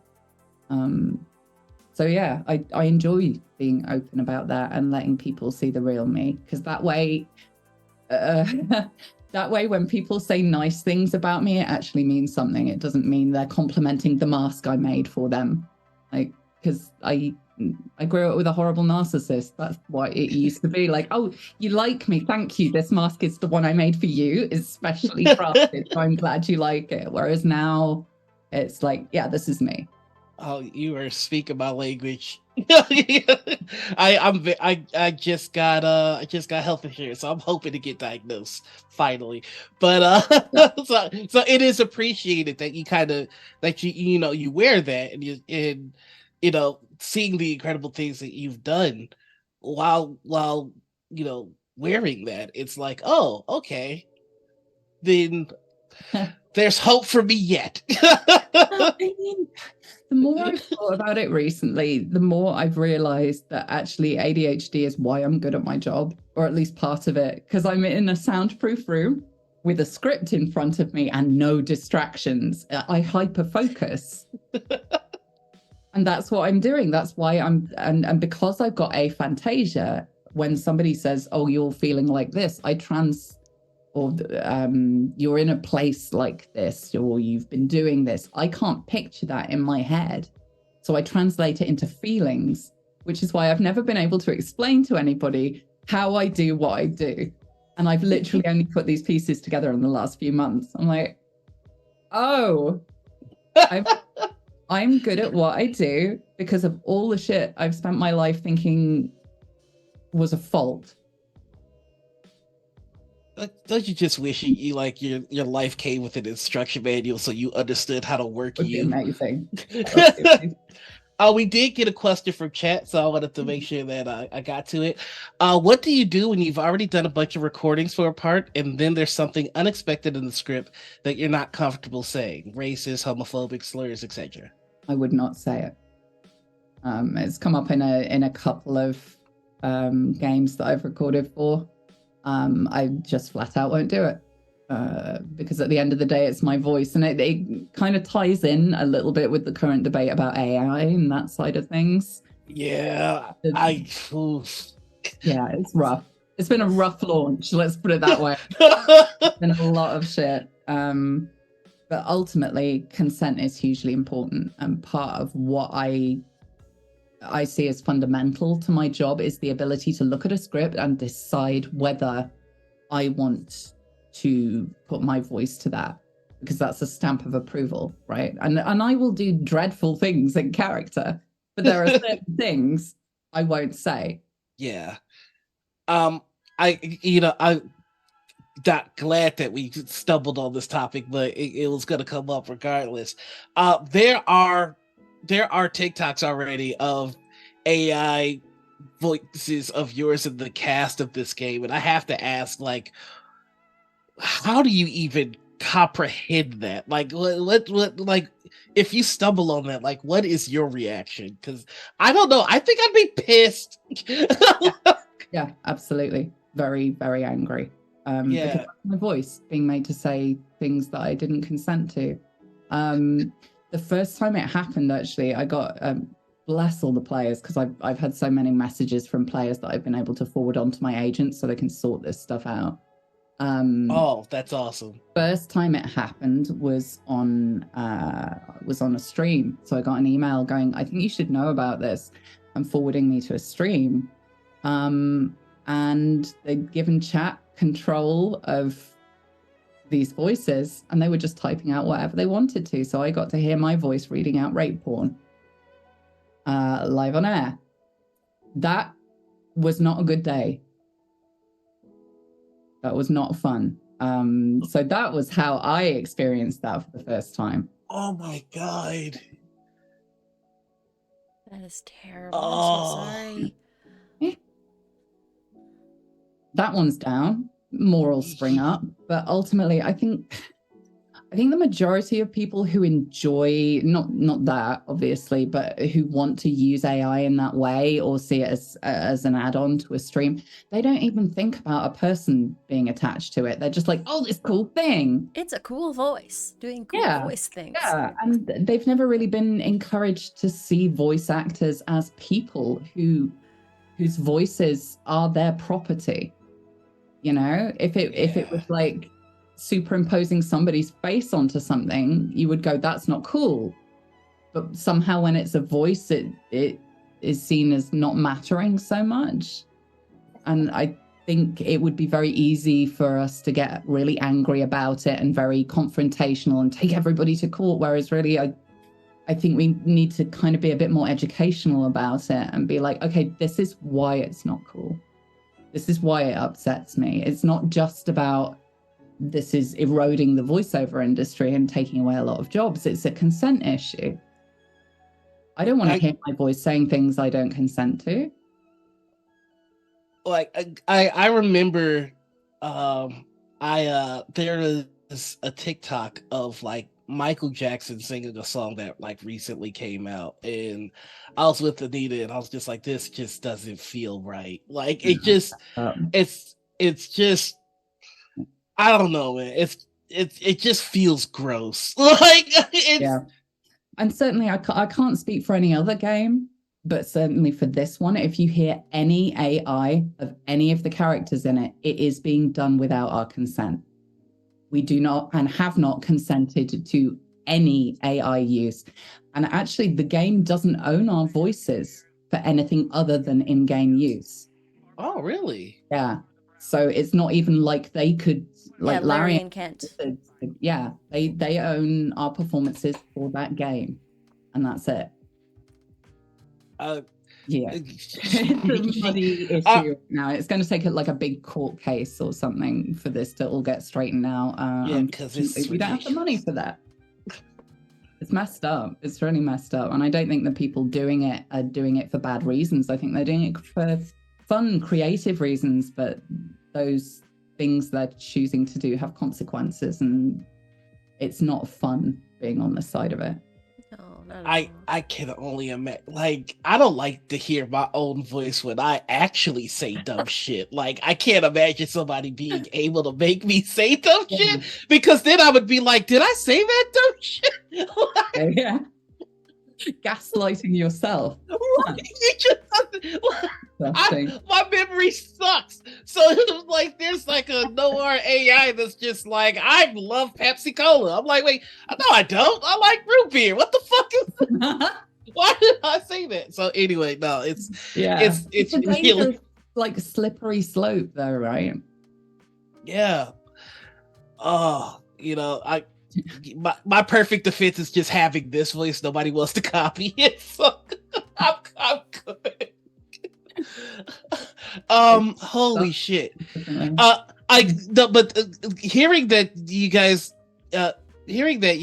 So yeah, I enjoy being open about that and letting people see the real me, because that way, when people say nice things about me, it actually means something. It doesn't mean they're complimenting the mask I made for them. Like, because I grew up with a horrible narcissist. That's what it used to be. Like, oh, you like me, thank you. This mask is the one I made for you. It's specially crafted. So I'm glad you like it. Whereas now it's like, yeah, this is me. Oh, you are speaking my language. I just got health insurance, so I'm hoping to get diagnosed finally. But so it is appreciated that you kind of you wear that, and you know, seeing the incredible things that you've done while you know, wearing that. It's like, oh, okay, then there's hope for me yet. I mean, the more I've thought about it recently, the more I've realized that actually ADHD is why I'm good at my job, or at least part of it, because I'm in a soundproof room with a script in front of me and no distractions. I hyper focus. And that's what I'm doing. That's why and because I've got aphantasia, when somebody says, oh, you're feeling like this, I or you're in a place like this, or you've been doing this. I can't picture that in my head. So I translate it into feelings, which is why I've never been able to explain to anybody how I do what I do. And I've literally only put these pieces together in the last few months. I'm like, oh, I'm good at what I do because of all the shit I've spent my life thinking was a fault. Don't you just wish you like your life came with an instruction manual so you understood how to work Would be you? amazing. We did get a question from chat, so I wanted to make sure that I got to it. What do you do when you've already done a bunch of recordings for a part, and then there's something unexpected in the script that you're not comfortable saying, racist, homophobic slurs, etc.? I would not say it. It's come up in a couple of games that I've recorded for. I just flat out won't do it because at the end of the day, it's my voice, and it kind of ties in a little bit with the current debate about AI and that side of things. Yeah, yeah, it's rough. It's been a rough launch, let's put it that way. It's been a lot of shit. But ultimately, consent is hugely important, and part of what I see as fundamental to my job is the ability to look at a script and decide whether I want to put my voice to that, because that's a stamp of approval, right? And I will do dreadful things in character, but there are certain things I won't say. Yeah. I'm not glad that we stumbled on this topic, but it was going to come up regardless. There are TikToks already of AI voices of yours in the cast of this game, and I have to ask, like, how do you even comprehend that? Like, what like, if you stumble on that, like, what is your reaction? Because I don't know. I think I'd be pissed. Yeah, absolutely. Very, very angry. Because that's my voice being made to say things that I didn't consent to. The first time it happened, actually, I got bless all the players, because I've had so many messages from players that I've been able to forward on to my agents so they can sort this stuff out. Oh, that's awesome. First time it happened was on a stream. So I got an email going, I think you should know about this, and forwarding me to a stream. And they'd given chat control of these voices, and they were just typing out whatever they wanted to. So I got to hear my voice reading out rape porn live on air. That was not a good day. That was not fun. So that was how I experienced that for the first time. Oh my God. That is terrible. I'm so sorry. That one's down. Morals spring up. But ultimately, I think the majority of people who enjoy, not that obviously, but who want to use AI in that way or see it as an add-on to a stream, they don't even think about a person being attached to it. They're just like, oh, this cool thing. It's a cool voice doing cool voice things. Yeah, and they've never really been encouraged to see voice actors as people whose voices are their property. You know, if it was like superimposing somebody's face onto something, you would go, that's not cool. But somehow when it's a voice, it is seen as not mattering so much. And I think it would be very easy for us to get really angry about it and very confrontational and take everybody to court. Whereas really, I think we need to kind of be a bit more educational about it and be like, okay, this is why it's not cool. This is why it upsets me. It's not just about this is eroding the voiceover industry and taking away a lot of jobs. It's a consent issue. I don't want to hear my voice saying things I don't consent to. Like, I remember there is a TikTok of like Michael Jackson singing a song that like recently came out, and I was with Anita and I was just like, this just doesn't feel right. Like, it just it's just, I don't know, man. It just feels gross. Like, it's... Yeah. And certainly I can't speak for any other game, but certainly for this one, if you hear any AI of any of the characters in it, it is being done without our consent. We do not and have not consented to any AI use. And actually, the game doesn't own our voices for anything other than in-game use. Oh, really? Yeah. So it's not even like they could, like yeah, Larry and Kent. Yeah, they own our performances for that game, and that's it. Yeah, it's a muddy issue now. It's going to take like a big court case or something for this to all get straightened out. yeah, because we don't have the money for that. It's messed up. It's really messed up, and I don't think the people doing it are doing it for bad reasons. I think they're doing it for fun, creative reasons, but those things they're choosing to do have consequences, and it's not fun being on the side of it. No, not at all. I can only imagine. Like, I don't like to hear my own voice when I actually say dumb shit. Like, I can't imagine somebody being able to make me say dumb shit, because then I would be like, did I say that dumb shit? Yeah. Gaslighting yourself. My memory sucks. So it's like there's like a Noir AI that's just like, I love Pepsi Cola. I'm like, wait, no, I don't. I like root beer. What the fuck is why did I say that? So anyway, no, it's it's a dangerous, like slippery slope though, right? Yeah. Oh, my perfect defense is just having this voice. Nobody wants to copy it. So I'm good. Holy shit. Hearing that you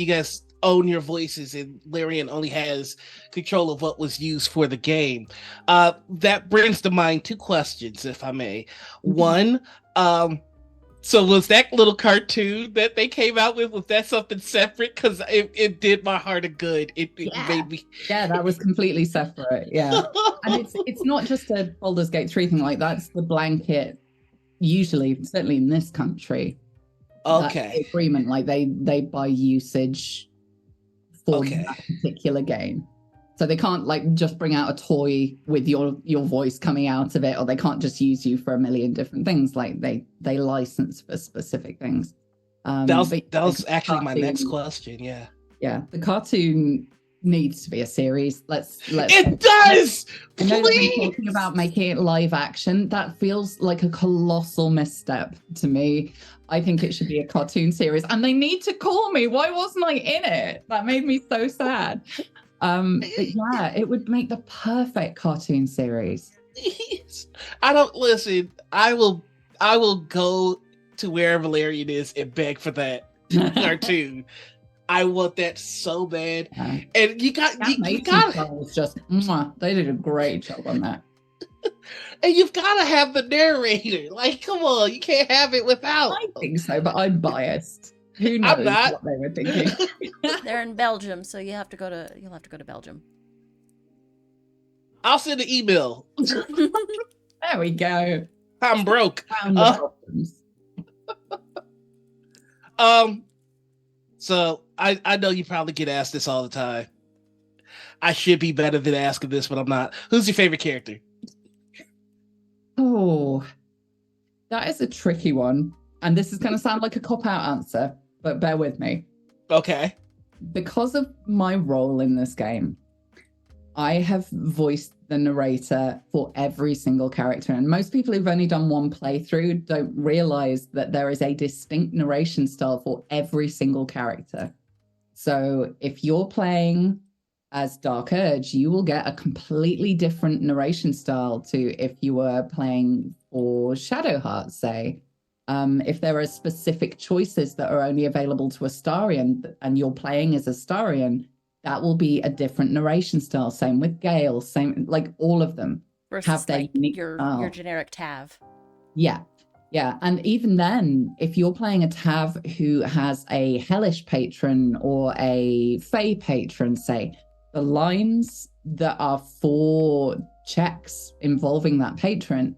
guys own your voices and Larian only has control of what was used for the game, that brings to mind two questions, if I may. One, so was that little cartoon that they came out with, was that something separate? Because it did my heart a good. It made me... Yeah, that was completely separate. Yeah. And it's not just a Baldur's Gate 3 thing. Like, that's the blanket, usually, certainly in this country. Okay. Agreement. Like, they buy usage for that particular game. So they can't like just bring out a toy with your voice coming out of it, or they can't just use you for a million different things. Like they license for specific things. That was actually my next question. Yeah. Yeah. The cartoon needs to be a series. Let's It does! I know that Please! we're talking about making it live action. That feels like a colossal misstep to me. I think it should be a cartoon series. And they need to call me. Why wasn't I in it? That made me so sad. But yeah, it would make the perfect cartoon series. I don't listen. I will go to wherever Larian is and beg for that cartoon. I want that so bad. Yeah. And you got was just they did a great job on that. And you've got to have the narrator. Like, come on, you can't have it without. I think so, but I'm biased. Who knows what they were thinking? They're in Belgium, so you'll have to go to Belgium. I'll send an email. There we go. I'm broke. So I know you probably get asked this all the time. I should be better than asking this, but I'm not. Who's your favorite character? Oh, that is a tricky one. And this is going to sound like a cop-out answer, but bear with me. Okay. Because of my role in this game, I have voiced the narrator for every single character. And most people who've only done one playthrough don't realize that there is a distinct narration style for every single character. So if you're playing as Dark Urge, you will get a completely different narration style to if you were playing for Shadowheart, say. If there are specific choices that are only available to Astarion and you're playing as Astarion, that will be a different narration style. Same with Gale, same, like all of them versus have their like your generic Tav. Yeah. Yeah. And even then, if you're playing a Tav who has a Hellish patron or a Fey patron, say, the lines that are for checks involving that patron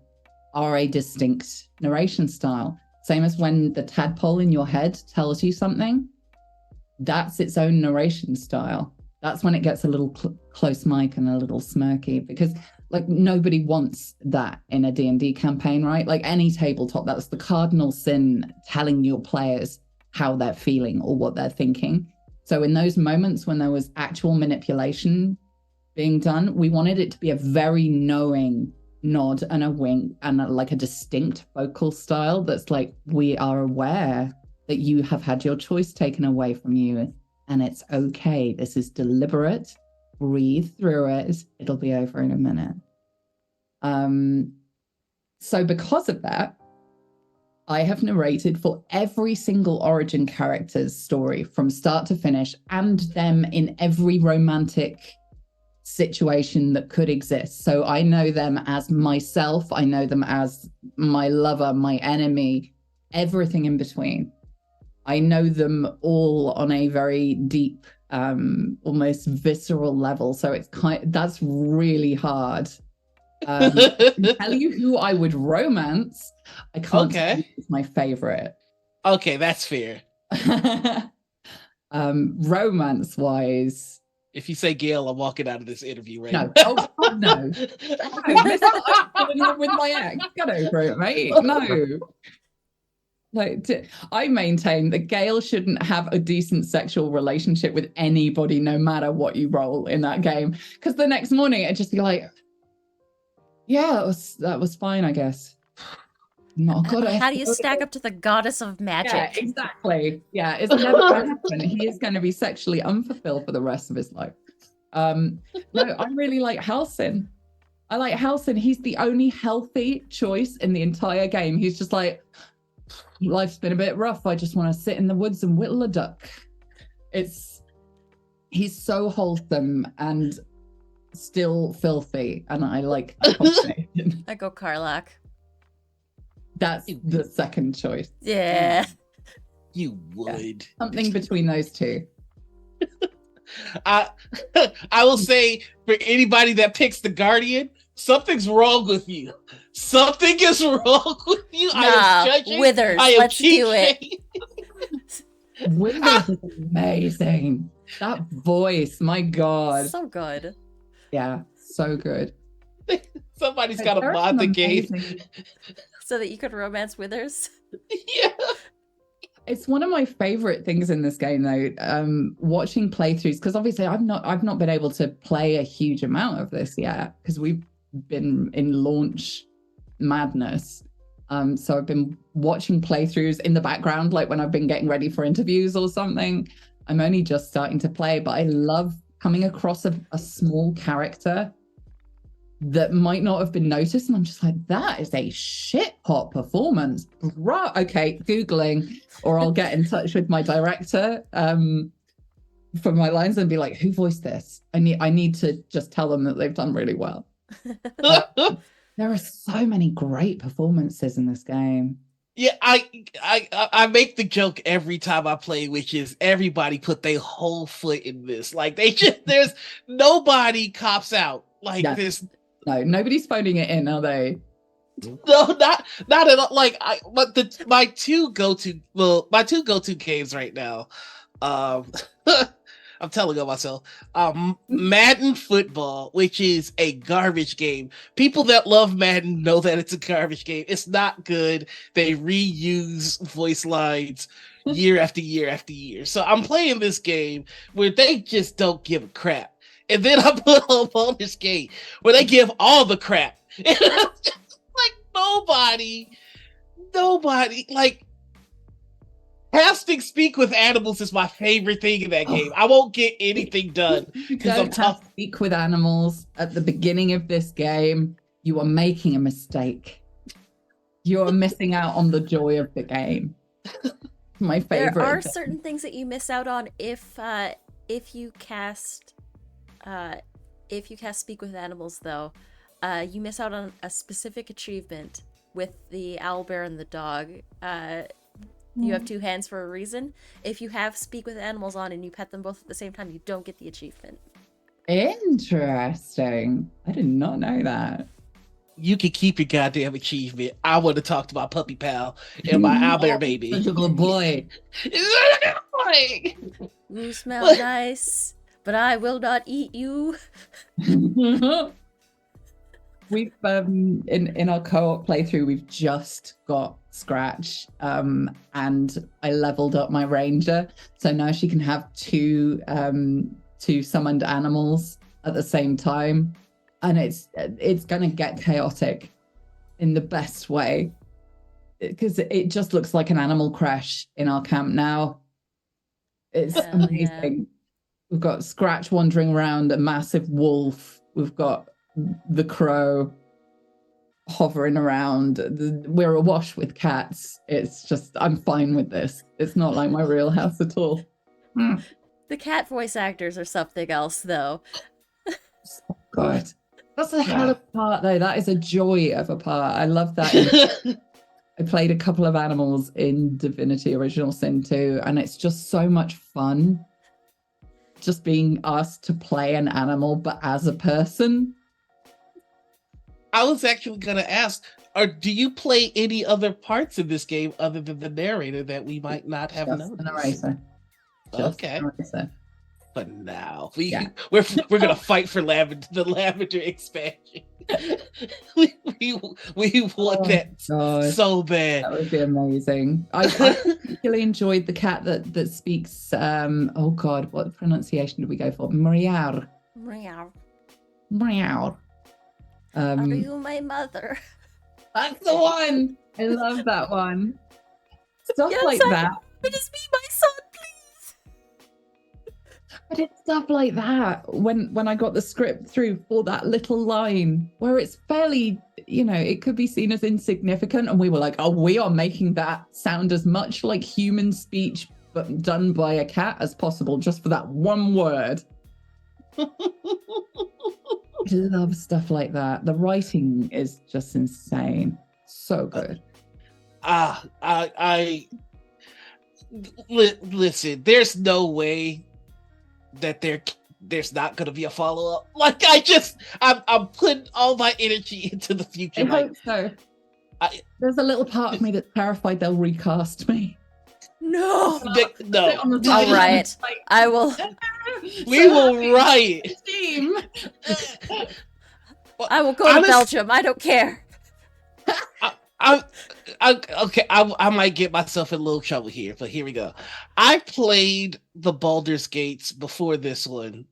are a distinct narration style. Same as when the tadpole in your head tells you something, that's its own narration style. that's when it gets a little close mic and a little smirky, because like nobody wants that in a D&D campaign, right? Like any tabletop, that's the cardinal sin, telling your players how they're feeling or what they're thinking. So in those moments when there was actual manipulation being done, we wanted it to be a very knowing nod and a wink and like a distinct vocal style that's like, we are aware that you have had your choice taken away from you, and it's okay. This is deliberate. Breathe through it. It'll be over in a minute. So because of that, I have narrated for every single origin character's story from start to finish, and them in every romantic situation that could exist. So I know them as myself, I know them as my lover, my enemy, everything in between. I know them all on a very deep, almost visceral level. So it's that's really hard. Tell you who I would romance. I can't tell you who's my favorite. Okay, that's fair. Romance wise, if you say Gail, I'm walking out of this interview right no. now. Oh God, no. I'm with my ex. Get over it, mate. No. Like, I maintain that Gail shouldn't have a decent sexual relationship with anybody, no matter what you roll in that game. Because the next morning it'd just be like, yeah, that was fine, I guess. Not good. How do you stack up to the goddess of magic? Yeah, exactly. Yeah, it's never going to happen. He is going to be sexually unfulfilled for the rest of his life. No, I really like Halsin. I like Halsin. He's the only healthy choice in the entire game. He's just like, life's been a bit rough. I just want to sit in the woods and whittle a duck. He's so wholesome and still filthy, and I like that combination. I go Karlach. That's the second choice. Yeah. You would. Something between those two. I will say, for anybody that picks the Guardian, something's wrong with you. Something is wrong with you. I am judging. Withers. Let's do it. Withers is amazing. That voice, my God. So good. Yeah, so good. Somebody's got to mod the game. So that you could romance Withers? Yeah. It's one of my favorite things in this game, though. Watching playthroughs, because obviously I've not been able to play a huge amount of this yet, because we've been in launch madness. So I've been watching playthroughs in the background, like when I've been getting ready for interviews or something. I'm only just starting to play, but I love coming across a small character that might not have been noticed, and I'm just like, that is a shit hot performance. Right? Okay, Googling, or I'll get in touch with my director for my lines and be like, who voiced this? I need to just tell them that they've done really well. There are so many great performances in this game. Yeah, I make the joke every time I play, which is everybody put their whole foot in this. Like there's nobody cops out. Like this. No, nobody's phoning it in, are they? No, not at all. Like my two go-to games right now. I'm telling on myself. Madden Football, which is a garbage game. People that love Madden know that it's a garbage game. It's not good. They reuse voice lines year after year after year. So I'm playing this game where they just don't give a crap. And then I put on bonus game where they give all the crap. And it's just like nobody, like, casting Speak with Animals is my favorite thing in that game. I won't get anything done because I'm tough. Speak with Animals at the beginning of this game. You are making a mistake. You are missing out on the joy of the game. My favorite. There are certain things that you miss out on if you cast Speak with Animals, though. You miss out on a specific achievement with the owl bear and the dog. You have two hands for a reason. If you have Speak with Animals on and you pet them both at the same time, you don't get the achievement. Interesting. I did not know that. You can keep your goddamn achievement. I want to talk to my puppy pal and my owlbear baby. Such a good boy. You smell nice. but I will not eat you. We've in our co-op playthrough, we've just got Scratch, and I leveled up my ranger, so now she can have two summoned animals at the same time, and it's gonna get chaotic in the best way, because it just looks like an Animal Crash in our camp now. It's Hell amazing. We've got Scratch wandering around, a massive wolf. We've got the crow hovering around. We're awash with cats. It's just, I'm fine with this. It's not like my real house at all. The cat voice actors are something else, though. God, that's a hell of a part, though. That is a joy of a part. I love that. I played a couple of animals in Divinity Original Sin 2, and it's just so much fun. Just being asked to play an animal, but as a person. I was actually gonna ask, do you play any other parts in this game other than the narrator that we might not have Just noticed? an eraser. Okay. An eraser. But now Yeah. we're gonna fight for the Lavender expansion. we want that God, so bad. that would be amazing. I particularly enjoyed the cat that speaks. Oh God, what pronunciation did we go for? Meow. Meow. Meow. Are you my mother? That's the one. I love that one. Stuff Yes, like that. It is me, my son, please. But it's stuff like that. When I got the script through for that little line where it's fairly, it could be seen as insignificant, and we were like, oh, we are making that sound as much like human speech but done by a cat as possible, just for that one word. I love stuff like that. The writing is just insane. So good. Listen, there's no way that there's not gonna be a follow-up. Like, I'm putting all my energy into the future. I Like, hope so. I- There's a little part of me that's terrified they'll recast me. No. no, All right. I will. we will riot. Team. I will go to Belgium. I don't care. Okay. I might get myself in a little trouble here, but here we go. I played the Baldur's Gates before this one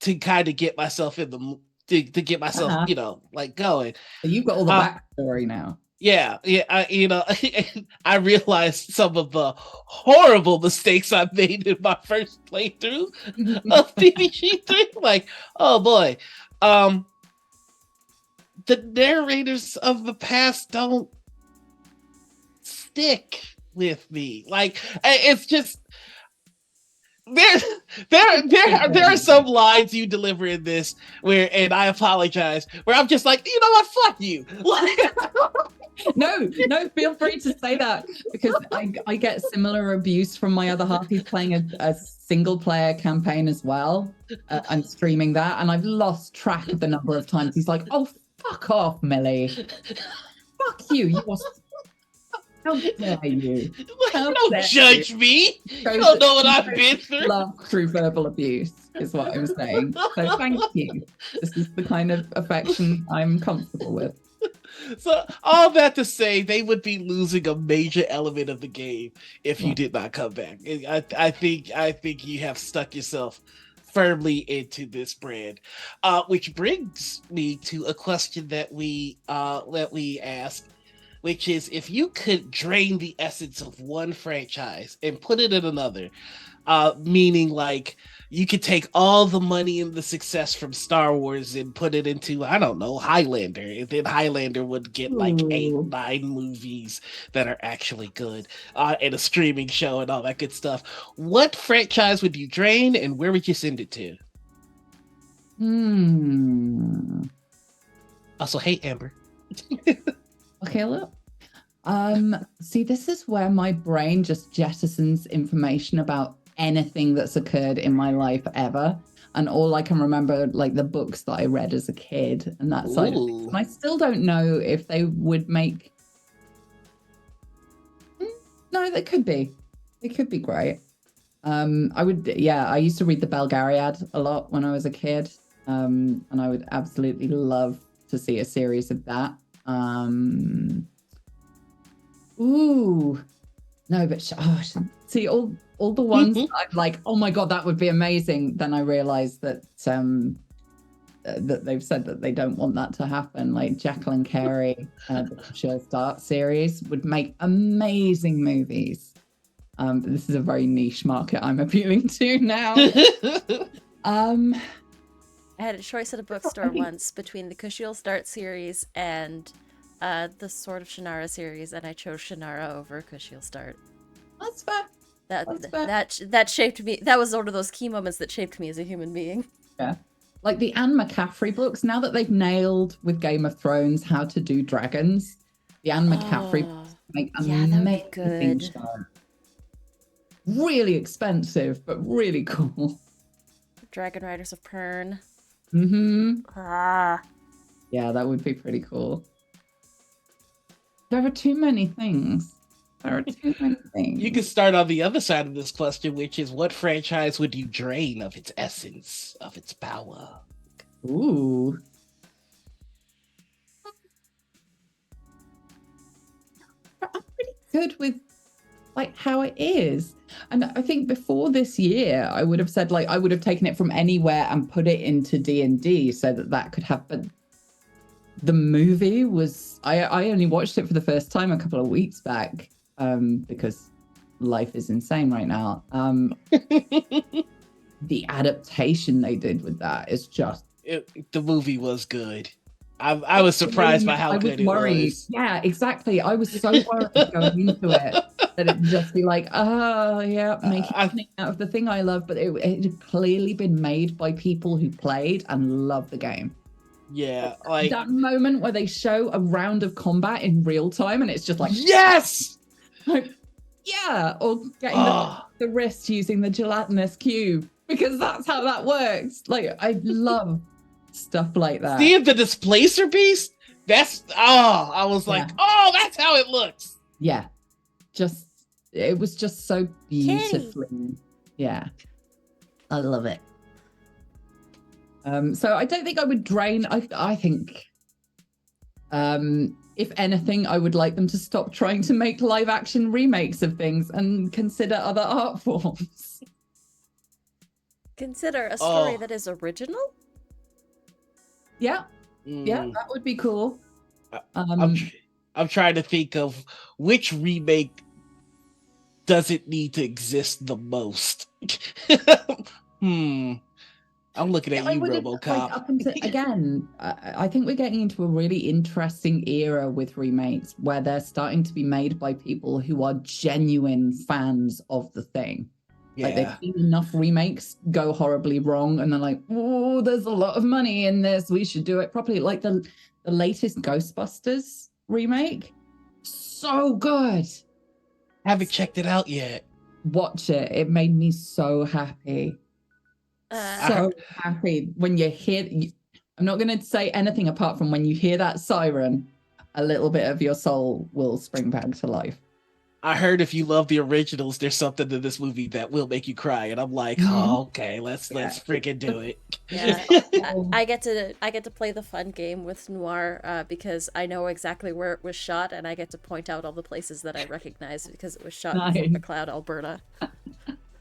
to kind of get myself in the to get myself, like going. So you've got all the backstory now. Yeah. I realized some of the horrible mistakes I made in my first playthrough of DBG3. Like, oh boy. The narrators of the past don't stick with me. Like, it's just there are some lines you deliver in this and I apologize, where I'm just like, you know what, fuck you. No, feel free to say that, because I get similar abuse from my other half. He's playing a single player campaign as well. I'm streaming that, and I've lost track of the number of times he's like, oh, fuck off, Millie. Fuck you. You was... How dare you? Don't judge me. You don't know what I've been through. Love through verbal abuse is what I'm saying. So thank you. This is the kind of affection I'm comfortable with. So all that to say, they would be losing a major element of the game if you did not come back. I think you have stuck yourself firmly into this brand, which brings me to a question that we ask, which is, if you could drain the essence of one franchise and put it in another, meaning like you could take all the money and the success from Star Wars and put it into, I don't know, Highlander, and then Highlander would get like 8-9 movies that are actually good, and a streaming show and all that good stuff. What franchise would you drain, and where would you send it to? Also, hey, Amber. Okay, look. See, this is where my brain just jettisons information about anything that's occurred in my life ever. And all I can remember, like, the books that I read as a kid and that side of things. And I still don't know if they would make... No, they could be. They could be great. I used to read the Belgariad a lot when I was a kid. And I would absolutely love to see a series of that. Ooh, no, but see all the ones that I'm like, oh my god, that would be amazing. Then I realized that that they've said that they don't want that to happen. Like Jacqueline Carey, the She'll Start series would make amazing movies. But this is a very niche market I'm appealing to now. I had a choice at a bookstore once between the Kushiel Start series and the Sword of Shannara series, and I chose Shannara over Kushiel Start. That's fair. That's fair. That shaped me. That was one of those key moments that shaped me as a human being. Yeah. Like the Anne McCaffrey books, now that they've nailed with Game of Thrones how to do dragons, the Anne McCaffrey books make amazing good. show. Really expensive, but really cool. Dragon Riders of Pern. Yeah, that would be pretty cool. There are too many things. You can start on the other side of this question, which is what franchise would you drain of its essence, of its power? Ooh. I'm pretty good with like how it is. And I think before this year, I would have said like I would have taken it from anywhere and put it into D&D so that could have. But the movie was I only watched it for the first time a couple of weeks back because life is insane right now. The adaptation they did with that is just the movie was good. I was surprised by how good it was. Yeah, exactly. I was so worried going into it that it'd just be like, making something out of the thing I love. But it had clearly been made by people who played and loved the game. Yeah, like that moment where they show a round of combat in real time, and it's just like, yes, like, yeah, or getting the wrist using the gelatinous cube because that's how that works. Like, I love stuff like that. See the displacer beast? That's I was like, that's how it looks. Yeah. It was just so beautifully. Yeah. I love it. So I don't think I would drain. I think if anything, I would like them to stop trying to make live action remakes of things and consider other art forms. Consider a story that is original? Yeah, that would be cool. I'm trying to think of which remake doesn't need to exist the most. I'm looking at you, RoboCop. Again, I think we're getting into a really interesting era with remakes where they're starting to be made by people who are genuine fans of the thing. Yeah. Like they've seen enough remakes go horribly wrong, and they're like, "Oh, there's a lot of money in this. We should do it properly." Like the latest Ghostbusters remake, so good. Haven't checked it out yet. Watch it. It made me so happy. So happy when you hear. I'm not going to say anything apart from when you hear that siren, a little bit of your soul will spring back to life. I heard if you love the originals, there's something in this movie that will make you cry, and I'm like, okay, let's freaking do it. Yeah, I get to play the fun game with Noir because I know exactly where it was shot, and I get to point out all the places that I recognize because it was shot in Fort Macleod, Alberta.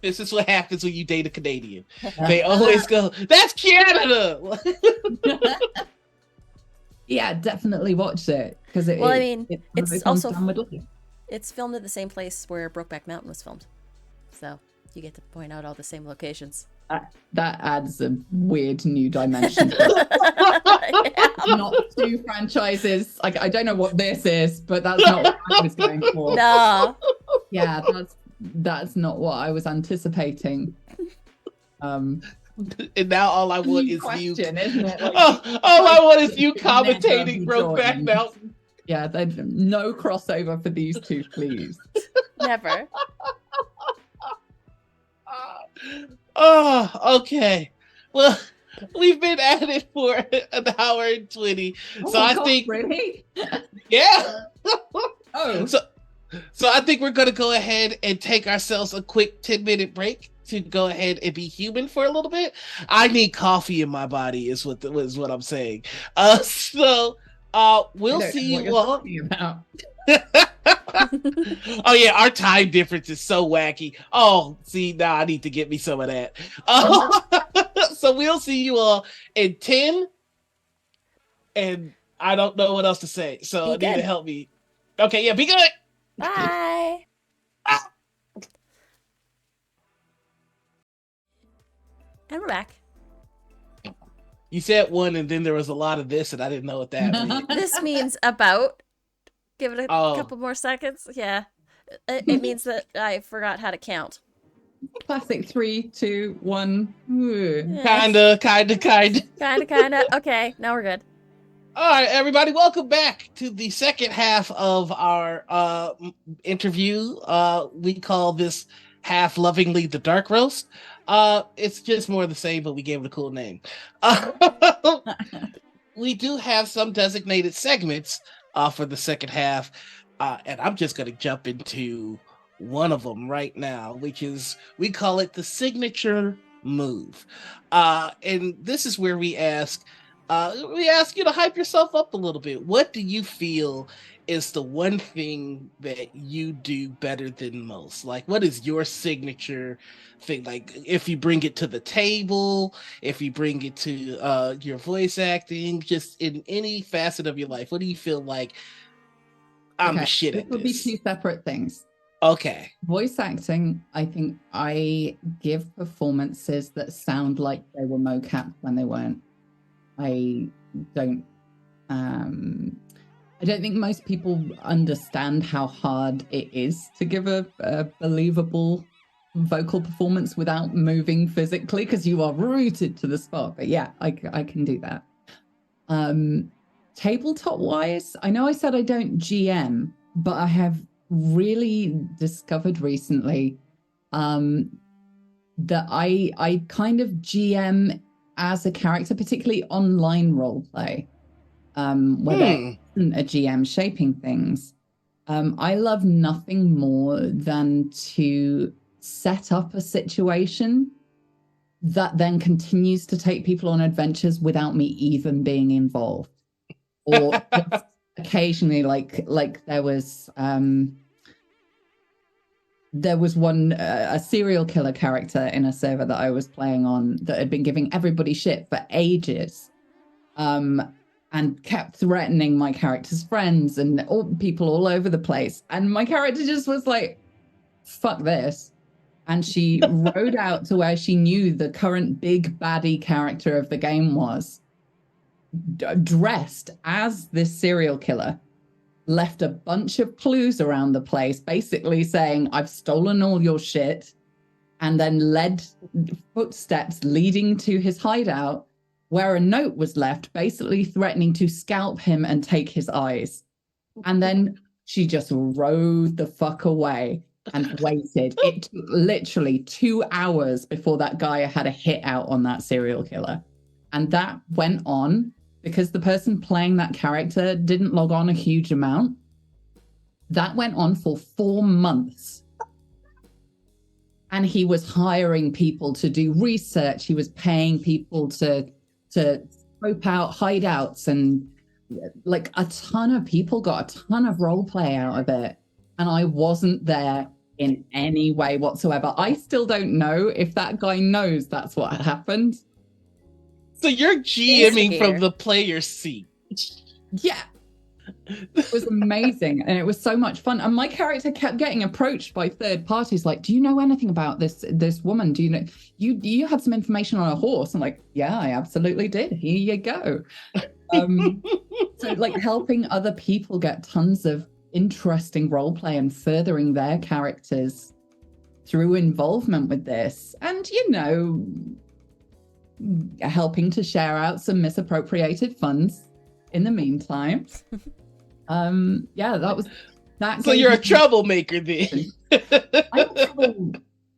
This is what happens when you date a Canadian. They always go, "That's Canada." Yeah, definitely watch it because it's also it's filmed in the same place where Brokeback Mountain was filmed, so you get to point out all the same locations. That adds a weird new dimension. Not two franchises. Like I don't know what this is, but that's not what I was going for. No. Yeah, that's not what I was anticipating. And now all I want is you. Isn't it? Like, all I want is you commentating Brokeback Mountain. Yeah, no crossover for these two, please. Never. Oh, okay. Well, we've been at it for an hour and 20. So I think really? Yeah. Oh. So I think we're gonna go ahead and take ourselves a quick 10-minute break. to go ahead and be human for a little bit. I need coffee in my body, is what I'm saying. We'll see you all. About. Oh yeah, our time difference is so wacky. Oh, see, now I need to get me some of that. So we'll see you all in 10, and I don't know what else to say. So Be Anita, good. help me. Okay, yeah, be good. Bye. And we're back. You said 1, and then there was a lot of this, and I didn't know what that meant. This means about. Give it a Oh. couple more seconds. Yeah. It means that I forgot how to count. Classic 3, 2, 1. Ooh. Yeah. Kinda. Okay, now we're good. All right, everybody, welcome back to the second half of our interview. We call this half lovingly the Dark Roast. It's just more of the same, but we gave it a cool name. We do have some designated segments for the second half, and I'm just going to jump into one of them right now, which is, we call it the signature move. And this is where we ask you to hype yourself up a little bit. What do you feel is the one thing that you do better than most? Like, what is your signature thing? Like, if you bring it to the table, if you bring it to your voice acting, just in any facet of your life, what do you feel like I'm the shit at would be this? 2 separate things. Okay. Voice acting, I think I give performances that sound like they were mocap when they weren't. I don't think most people understand how hard it is to give a believable vocal performance without moving physically, because you are rooted to the spot. But yeah, I can do that. Tabletop wise, I know I said I don't GM, but I have really discovered recently that I kind of GM as a character, particularly online roleplay, where there isn't a GM shaping things. I love nothing more than to set up a situation that then continues to take people on adventures without me even being involved. Or just occasionally, like there was one a serial killer character in a server that I was playing on that had been giving everybody shit for ages, and kept threatening my character's friends and people all over the place. And my character just was like, "Fuck this." And she rode out to where she knew the current big baddie character of the game was, dressed as this serial killer, left a bunch of clues around the place, basically saying, "I've stolen all your shit," and then led footsteps leading to his hideout, where a note was left, basically threatening to scalp him and take his eyes. And then she just rode the fuck away and waited. It took literally 2 hours before that guy had a hit out on that serial killer. And that went on because the person playing that character didn't log on a huge amount. That went on for 4 months. And he was hiring people to do research. He was paying people to scope out hideouts, and like a ton of people got a ton of role play out of it. And I wasn't there in any way whatsoever. I still don't know if that guy knows that's what happened. So you're GMing from the player seat. Yeah. It was amazing, and it was so much fun. And my character kept getting approached by third parties, like, "Do you know anything about this woman? Do you know you had some information on a horse?" I'm like, "Yeah, I absolutely did. Here you go." So like helping other people get tons of interesting role play and furthering their characters through involvement with this, and helping to share out some misappropriated funds in the meantime. That was that. So you're a troublemaker then. I'm a trouble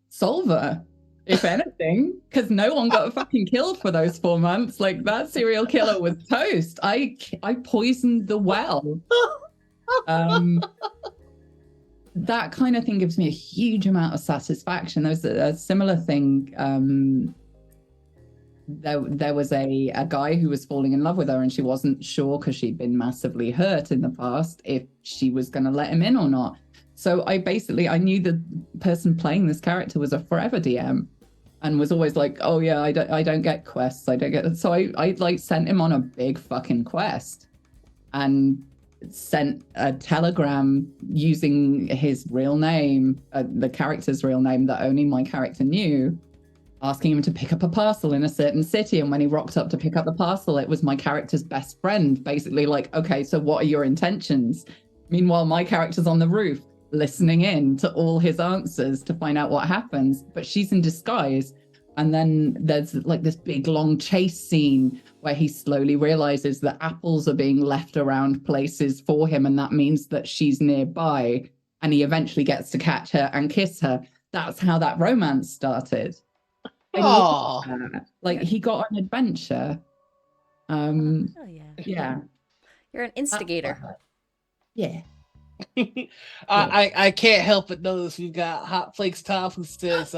solver, if anything, because no one got fucking killed for those 4 months. Like, that serial killer was toast. I poisoned the well. that kind of thing gives me a huge amount of satisfaction. There was a similar thing. There was a guy who was falling in love with her, and she wasn't sure because she'd been massively hurt in the past if she was going to let him in or not. So I knew the person playing this character was a forever DM, and was always like, oh yeah, I don't get quests, I don't get. So I like sent him on a big fucking quest, and sent a telegram using his real name, the character's real name that only my character knew, asking him to pick up a parcel in a certain city. And when he rocked up to pick up the parcel, it was my character's best friend, basically like, okay, so what are your intentions? Meanwhile, my character's on the roof listening in to all his answers to find out what happens, but she's in disguise. And then there's like this big long chase scene where he slowly realizes that apples are being left around places for him, and that means that she's nearby, and he eventually gets to catch her and kiss her. That's how that romance started. Oh, Like he got an adventure. Oh yeah. Yeah. You're an instigator. Yeah. I can't help but notice we've got Hot Flakes Tom who says,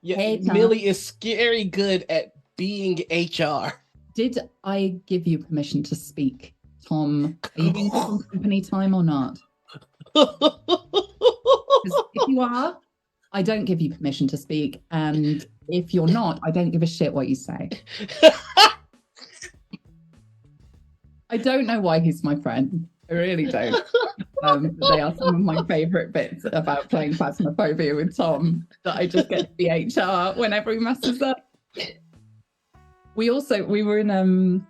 Hey, Tom. Millie is scary good at being HR. Did I give you permission to speak, Tom? Are you doing some company time or not? 'Cause if you are, I don't give you permission to speak. And if you're not, I don't give a shit what you say. I don't know why he's my friend. I really don't. They are some of my favorite bits about playing Phasmophobia with Tom, that I just get to be HR whenever he messes up. We were in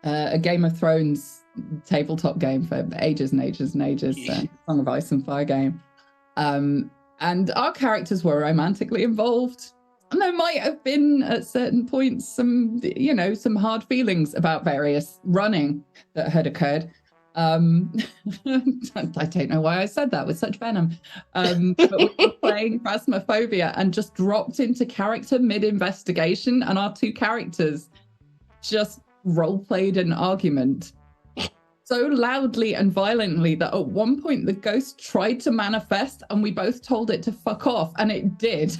a Game of Thrones tabletop game for ages and ages and ages, Song of Ice and Fire game. And our characters were romantically involved. And there might have been at certain points some hard feelings about various running that had occurred. I don't know why I said that with such venom. But we were playing Phasmophobia and just dropped into character mid-investigation, and our two characters just role-played an argument so loudly and violently that at one point the ghost tried to manifest and we both told it to fuck off, and it did.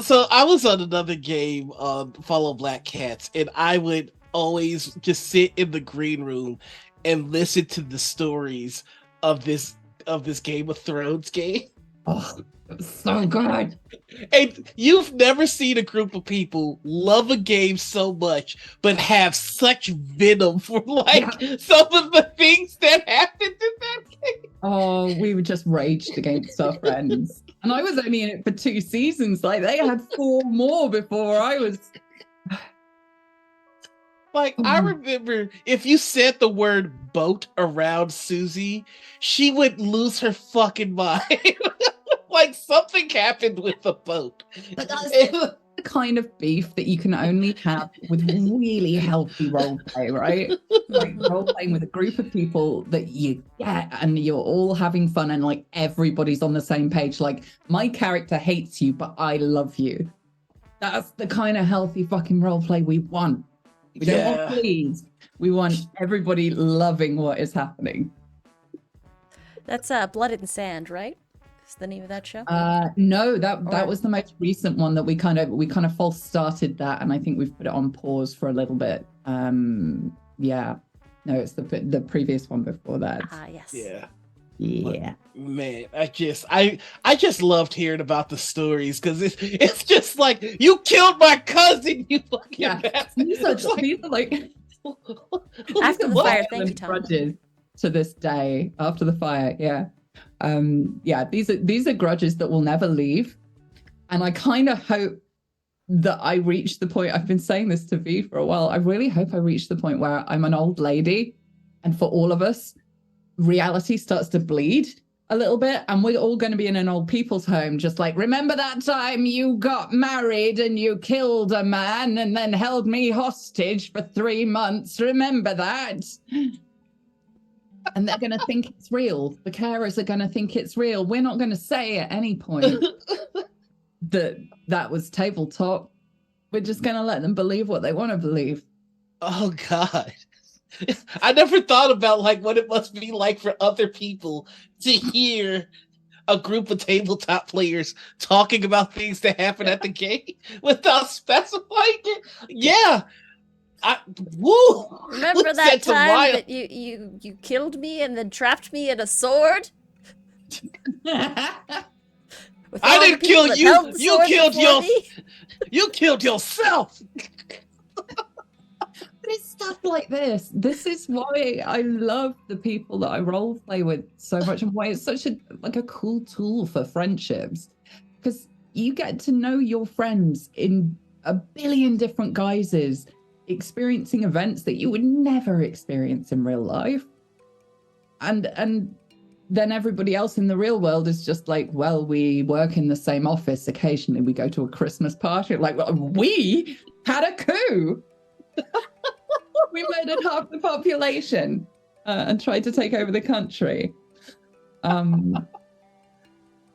So I was on another game on Follow Black Cats, and I would always just sit in the green room and listen to the stories of this Game of Thrones game. Oh, it was so good. And you've never seen a group of people love a game so much, but have such venom for some of the things that happened in that game. Oh, we were just raged against our friends. And I was only in it for 2 seasons. Like, they had 4 more before I was. Like, I remember if you said the word boat around Susie, she would lose her fucking mind. Like, something happened with the boat. But that's the kind of beef that you can only have with really healthy roleplay, right? Like role-playing with a group of people that you get and you're all having fun and like everybody's on the same page. Like, my character hates you, but I love you. That's the kind of healthy fucking roleplay we want. We don't want please. We want everybody loving what is happening. That's Blood and Sand, right? Is the name of that show? No, that was the most recent one that we kind of false started that, and I think we've put it on pause for a little bit. Yeah. No, it's the previous one before that. Yes. Yeah. Yeah. Man, I just loved hearing about the stories, because it's just like, you killed my cousin, you fucking bastard. These are like After the fire, thank you, Tom. Grudges to this day, after the fire, yeah. These are grudges that will never leave. And I kind of hope that I reach the point, I've been saying this to V for a while, I really hope I reach the point where I'm an old lady, and for all of us, reality starts to bleed a little bit, and we're all going to be in an old people's home, just like, remember that time you got married and you killed a man and then held me hostage for 3 months? Remember that? And they're going to think it's real. The carers are going to think it's real. We're not going to say at any point that was tabletop. We're just going to let them believe what they want to believe. Oh God. I never thought about like what it must be like for other people to hear a group of tabletop players talking about things that happen at the game without specifying it. Yeah. Woo! Remember that That's a time wild- that you killed me and then trapped me in a sword? With I all the didn't people kill that you. held the You sword killed before your- me? You killed yourself. But it's stuff like this. This is why I love the people that I role play with so much, and why it's such a cool tool for friendships. Because you get to know your friends in a billion different guises, experiencing events that you would never experience in real life. And then everybody else in the real world is just like, well, we work in the same office. Occasionally we go to a Christmas party. Like, well, we had a coup. We murdered half the population and tried to take over the country.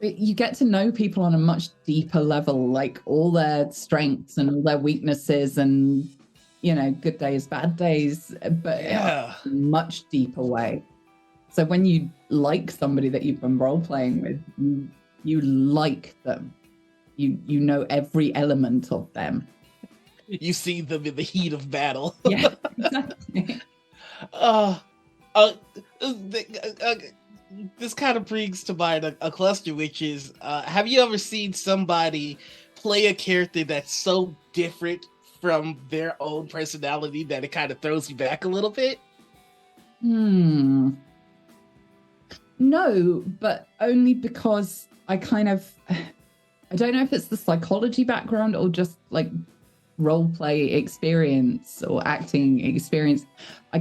You get to know people on a much deeper level, like all their strengths and all their weaknesses and, good days, bad days, but Yeah. in a much deeper way. So when you like somebody that you've been role playing with, you like them. You know every element of them. You see them in the heat of battle. Yeah, exactly. This kind of brings to mind a cluster, which is, have you ever seen somebody play a character that's so different from their own personality that it kind of throws you back a little bit? No, but only because I don't know if it's the psychology background or just like role play experience or acting experience. I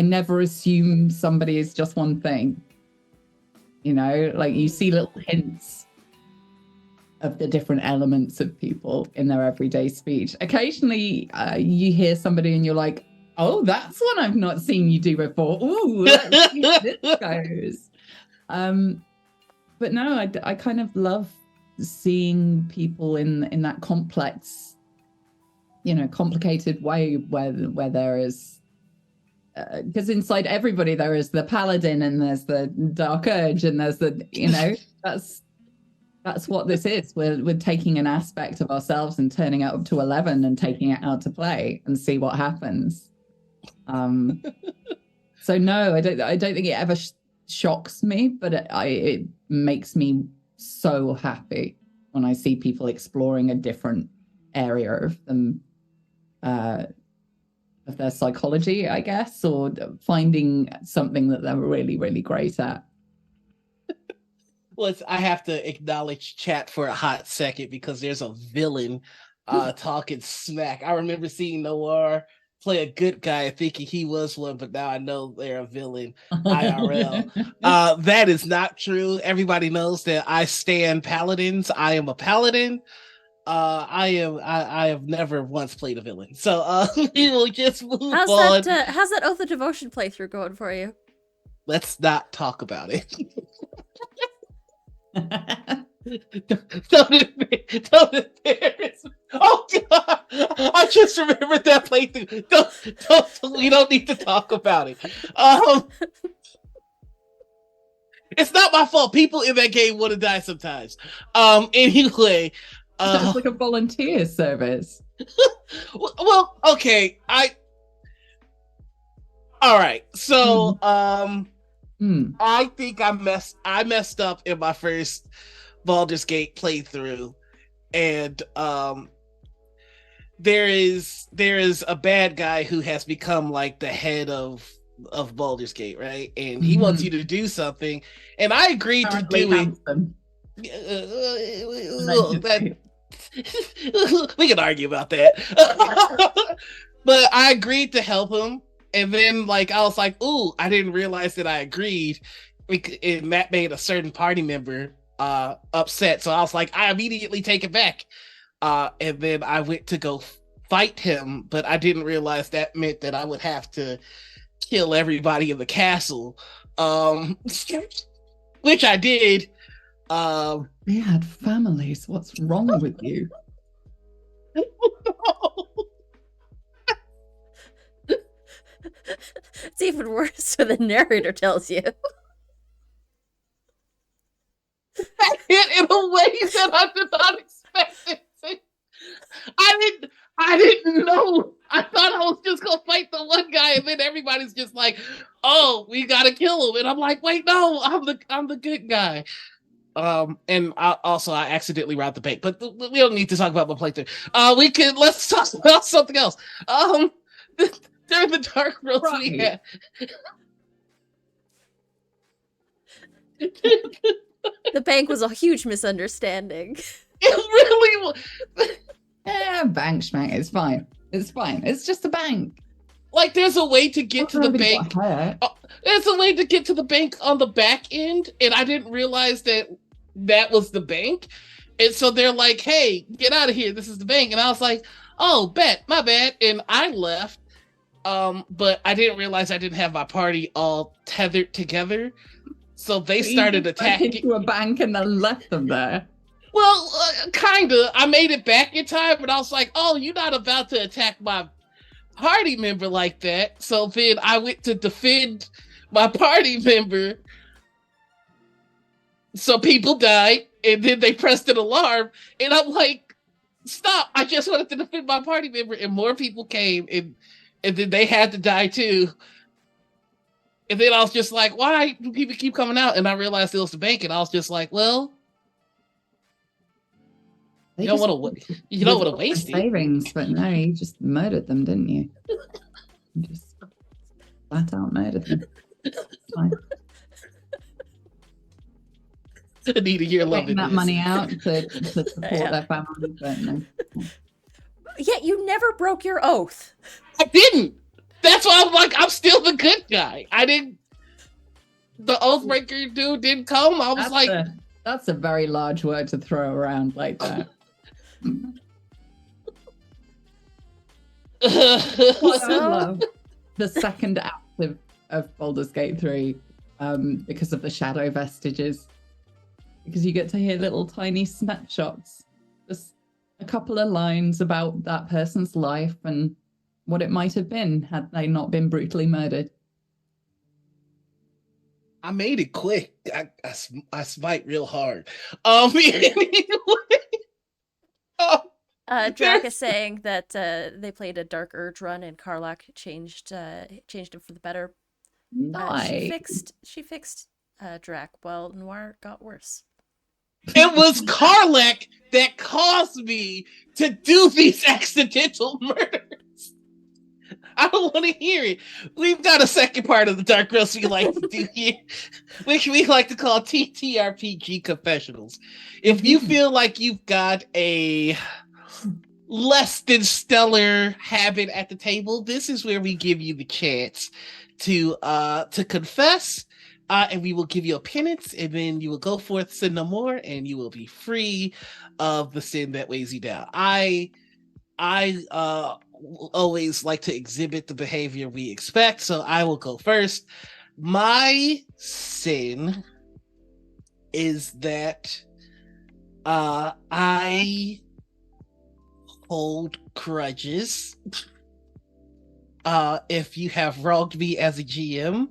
never assume somebody is just one thing. Like you see little hints of the different elements of people in their everyday speech. Occasionally you hear somebody and you're like, oh, that's one I've not seen you do before. Ooh, let's see how this goes. But no, I kind of love seeing people in that complex, complicated way where there is, because inside everybody there is the paladin and there's the dark urge and there's the, that's what this is. We're taking an aspect of ourselves and turning it up to 11 and taking it out to play and see what happens. So no, I don't think it ever shocks me, but it makes me so happy when I see people exploring a different area of them, of their psychology, I guess, or finding something that they're really, really great at. Well, I have to acknowledge chat for a hot second because there's a villain talking smack. I remember seeing Noir play a good guy thinking he was one, but now I know they're a villain IRL. That is not true. Everybody knows that I stand paladins. I am a paladin. I have never once played a villain. So we will just move on. How's that Oath of Devotion playthrough going for you? Let's not talk about it. Don't embarrass me. Oh God! I just remembered that playthrough. We don't need to talk about it. It's not my fault. People in that game want to die sometimes. Anyway, Sounds like a volunteer service. Well, okay. All right. So, I think I messed up in my first Baldur's Gate playthrough, and there is a bad guy who has become like the head of Baldur's Gate, right? And he wants you to do something, and I agreed to do it. We can argue about that. But I agreed to help him, and then like I was like, ooh, I didn't realize that I agreed. Matt made a certain party member upset, so I was like, I immediately take it back. And then I went to go fight him, but I didn't realize that meant that I would have to kill everybody in the castle, which I did. They had families. What's wrong with you? It's even worse when the narrator tells you. That hit in a way that I did not expect it to. I didn't know. I thought I was just gonna fight the one guy, and then everybody's just like, "Oh, we gotta kill him," and I'm like, "Wait, no, I'm the good guy." And I accidentally robbed the bank, but we don't need to talk about my playthrough. Let's talk about something else. During the dark roads we had. The bank was a huge misunderstanding. It really was. Yeah, bank schmank. It's fine. It's fine. It's just a bank. Like, there's a way to get to the bank. There's a way to get to the bank on the back end, and I didn't realize that was the bank. And so they're like, "Hey, get out of here. This is the bank." And I was like, "Oh, my bad." And I left. But I didn't realize I didn't have my party all tethered together. So they started attacking. Into a bank and then left them there. Well, kinda. I made it back in time, but I was like, "Oh, you're not about to attack my party member like that." So then I went to defend my party member. So people died, and then they pressed an alarm, and I'm like, "Stop! I just wanted to defend my party member," and more people came, and then they had to die too. And then I was just like, "Why do people keep coming out?" And I realized it was the bank, and I was just like, "Well, you don't want to waste it." Savings, but no, you just murdered them, didn't you? You just flat out murdered them. It's fine. Anita, you're loving Taking that this. money out to support Yeah. their family, but no. Yet you never broke your oath. I didn't. That's why I'm like, I'm still the good guy. I didn't. The Oathbreaker dude didn't come. I was That's a very large word to throw around like that. I So- love the second act of Baldur's Gate 3 because of the shadow vestiges. Because you get to hear little tiny snapshots, just a couple of lines about that person's life and what it might have been had they not been brutally murdered. I made it quick. I smite real hard. Anyway. Drac is saying that they played a Dark Urge run and Karlach changed him for the better. Nice. She fixed Drac while Noir got worse. It was Karlach that caused me to do these accidental murders. I don't want to hear it. We've got a second part of the Dark Roast we like to do here, which we like to call TTRPG confessionals. If you feel like you've got a less than stellar habit at the table, this is where we give you the chance to confess, and we will give you a penance, and then you will go forth, sin no more, and you will be free of the sin that weighs you down. I always like to exhibit the behavior we expect, so I will go first. My sin is that I hold grudges. If you have wronged me as a GM,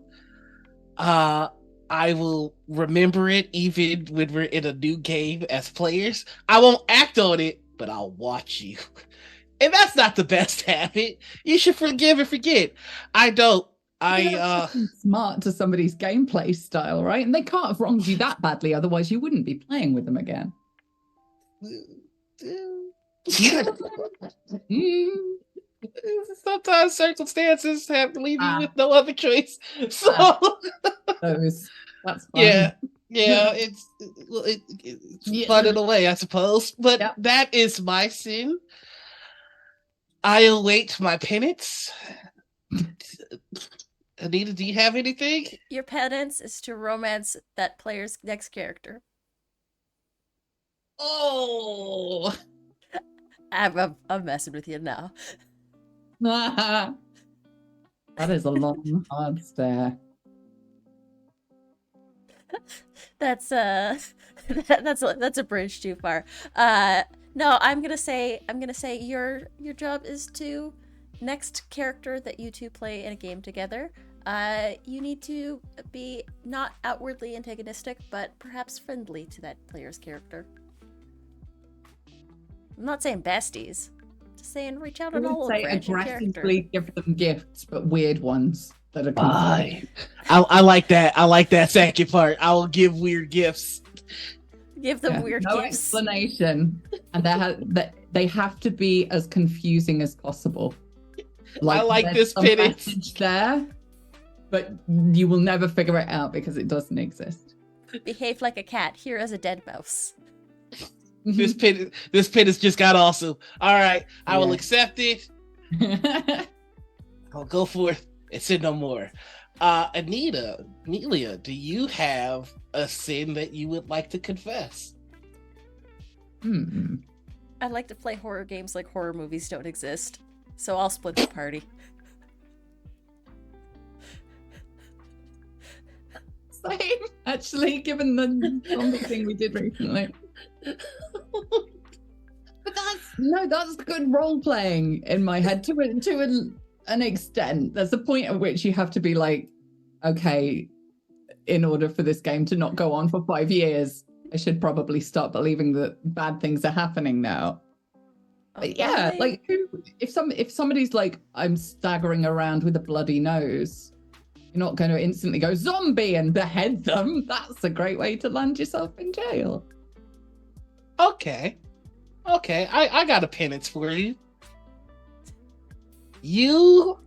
I will remember it even when we're in a new game as players. I won't act on it, but I'll watch you. And that's not the best habit. You should forgive and forget. I don't. Smart to somebody's gameplay style, right? And they can't have wronged you that badly, otherwise you wouldn't be playing with them again. Sometimes circumstances have to leave you with no other choice. So That's fine. yeah, it's fun in a way, I suppose. But Yep. that is my sin. I await my penance. Anita, do you have anything? Your penance is to romance that player's next character. Oh, I'm messing with you now. That is a long, hard stare. That's that's a bridge too far. No, I'm gonna say your job is to next character that you two play in a game together. you need to be not outwardly antagonistic, but perhaps friendly to that player's character. I'm not saying besties. Just saying reach out I on all would say over your character. aggressively give them gifts, but weird ones that are Fine. I like that. I like that second part. I will give weird gifts. Give them weird no gifts. explanation, and they have to be as confusing as possible. I like there's this some penance. message there, but you will never figure it out because it doesn't exist. Behave like a cat. Here is a dead mouse. This penance just got awesome. All right, I will Yeah. accept it. I'll go forth and sin no more. Nelia, do you have a sin that you would like to confess? I like to play horror games like horror movies don't exist. So I'll split the party. Same, actually, given the zombie thing we did recently. But that's good role playing in my head to an extent. There's a point at which you have to be like, okay, in order for this game to not go on for 5 years, I should probably start believing that bad things are happening now. But yeah, Okay. like if somebody's like, I'm staggering around with a bloody nose, you're not going to instantly go zombie and behead them. That's a great way to land yourself in jail. Okay. I got a penance for you. Your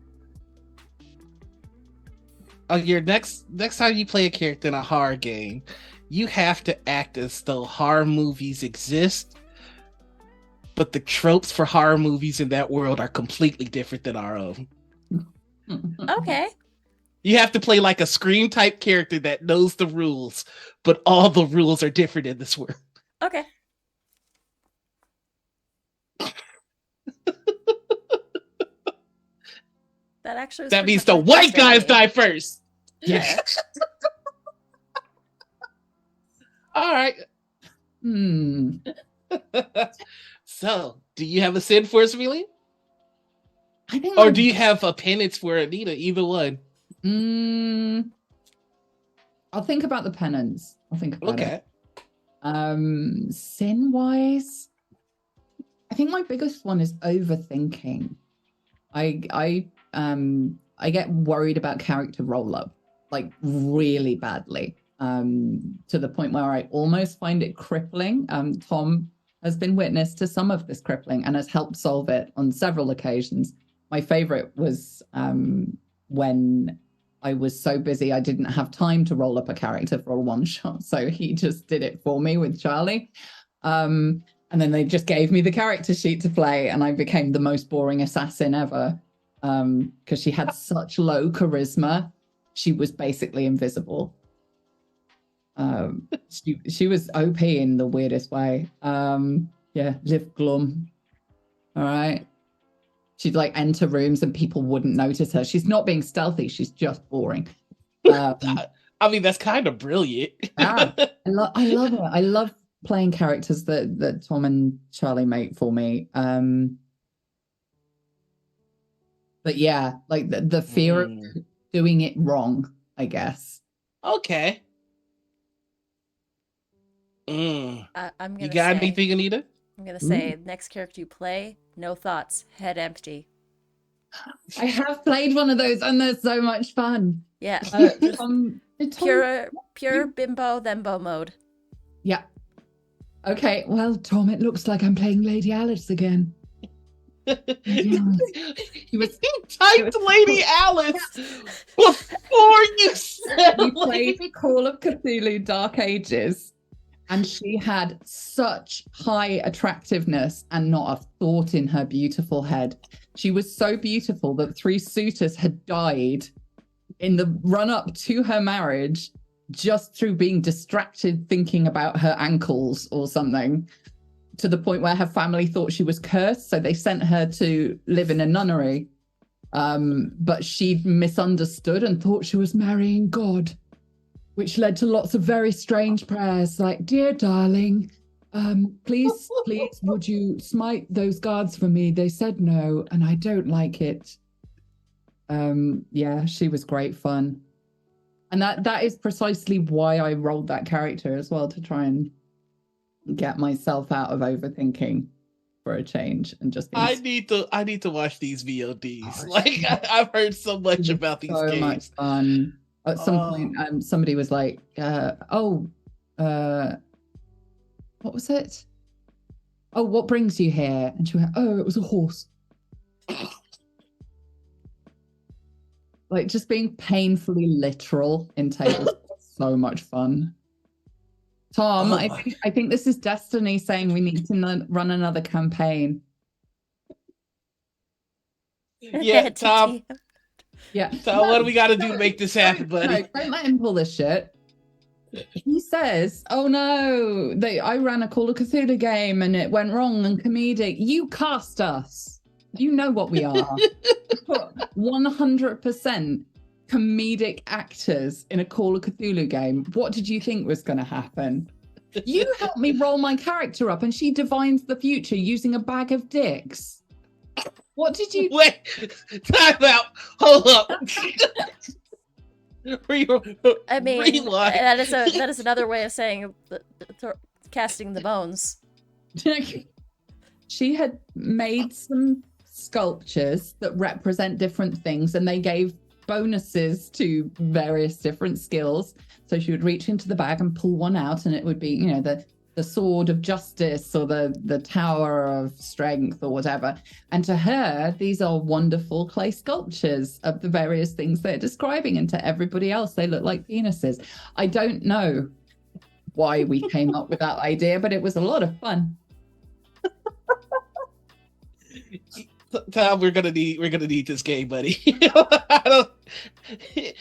next time you play a character in a horror game, you have to act as though horror movies exist, but the tropes for horror movies in that world are completely different than our own. Okay. You have to play like a Scream type character that knows the rules, but all the rules are different in this world. Okay. That actually was That pretty means much the my white first guys idea. die first. Yeah. All right. So, do you have a sin for us, Amelia? I think Or do you have a penance for Anita? Either one. I'll think about the penance. I'll think about it. Okay. Sin wise, I think my biggest one is overthinking. I get worried about character roll up, like really badly, to the point where I almost find it crippling. Tom has been witness to some of this crippling and has helped solve it on several occasions. My favorite was when I was so busy I didn't have time to roll up a character for a one shot, so he just did it for me with Charlie. And then they just gave me the character sheet to play, and I became the most boring assassin ever because she had such low charisma. She was basically invisible. She was OP in the weirdest way. Yeah, Liv Glum. All right. She'd like enter rooms and people wouldn't notice her. She's not being stealthy. She's just boring. I mean, that's kind of brilliant. I love it. I love playing characters that Tom and Charlie make for me. But yeah, like the fear of doing it wrong, I guess. Okay. I'm gonna You got say, anything, Anita? I'm gonna say next character you play, no thoughts, head empty. I have played one of those and they're so much fun. Yeah. Tom, Pure bimbo thembo mode. Yeah. Okay, well, Tom, it looks like I'm playing Lady Alice again. He typed Lady Alice before you said We played Call of Cthulhu Dark Ages, and she had such high attractiveness and not a thought in her beautiful head. She was so beautiful that 3 suitors had died in the run-up to her marriage just through being distracted thinking about her ankles or something, to the point where her family thought she was cursed, so they sent her to live in a nunnery. But she misunderstood and thought she was marrying God, which led to lots of very strange prayers like, "Dear darling, please, would you smite those guards for me? They said no, and I don't like it." Yeah, she was great fun. And that is precisely why I rolled that character as well, to try and get myself out of overthinking for a change and just being I need to watch these VODs. Oh, Like I've heard so much it was about these so much games. fun. At some Oh. point, somebody was like, what was it? Oh, what brings you here? And she went, oh, it was a horse. Like, just being painfully literal in tables was so much fun. Tom, Oh I think this is destiny saying we need to run another campaign. Yeah, Tom. Yeah. Tom, what do we got to do to make this happen, buddy? No, don't let him pull this shit. He says, oh no, I ran a Call of Cthulhu game and it went wrong and comedic. You cast us. You know what we are. 100% comedic actors in a Call of Cthulhu game. What did you think was going to happen? You helped me roll my character up and she divines the future using a bag of dicks. What did you... Wait, time out. Hold up. I mean, Rewind. that is another way of saying casting the bones. She had made some sculptures that represent different things, and they gave bonuses to various different skills. So she would reach into the bag and pull one out, and it would be, the sword of justice or the tower of strength or whatever. And to her, these are wonderful clay sculptures of the various things they're describing, and to everybody else, they look like penises. I don't know why we came up with that idea, but it was a lot of fun. Tom, we're gonna need this game, buddy.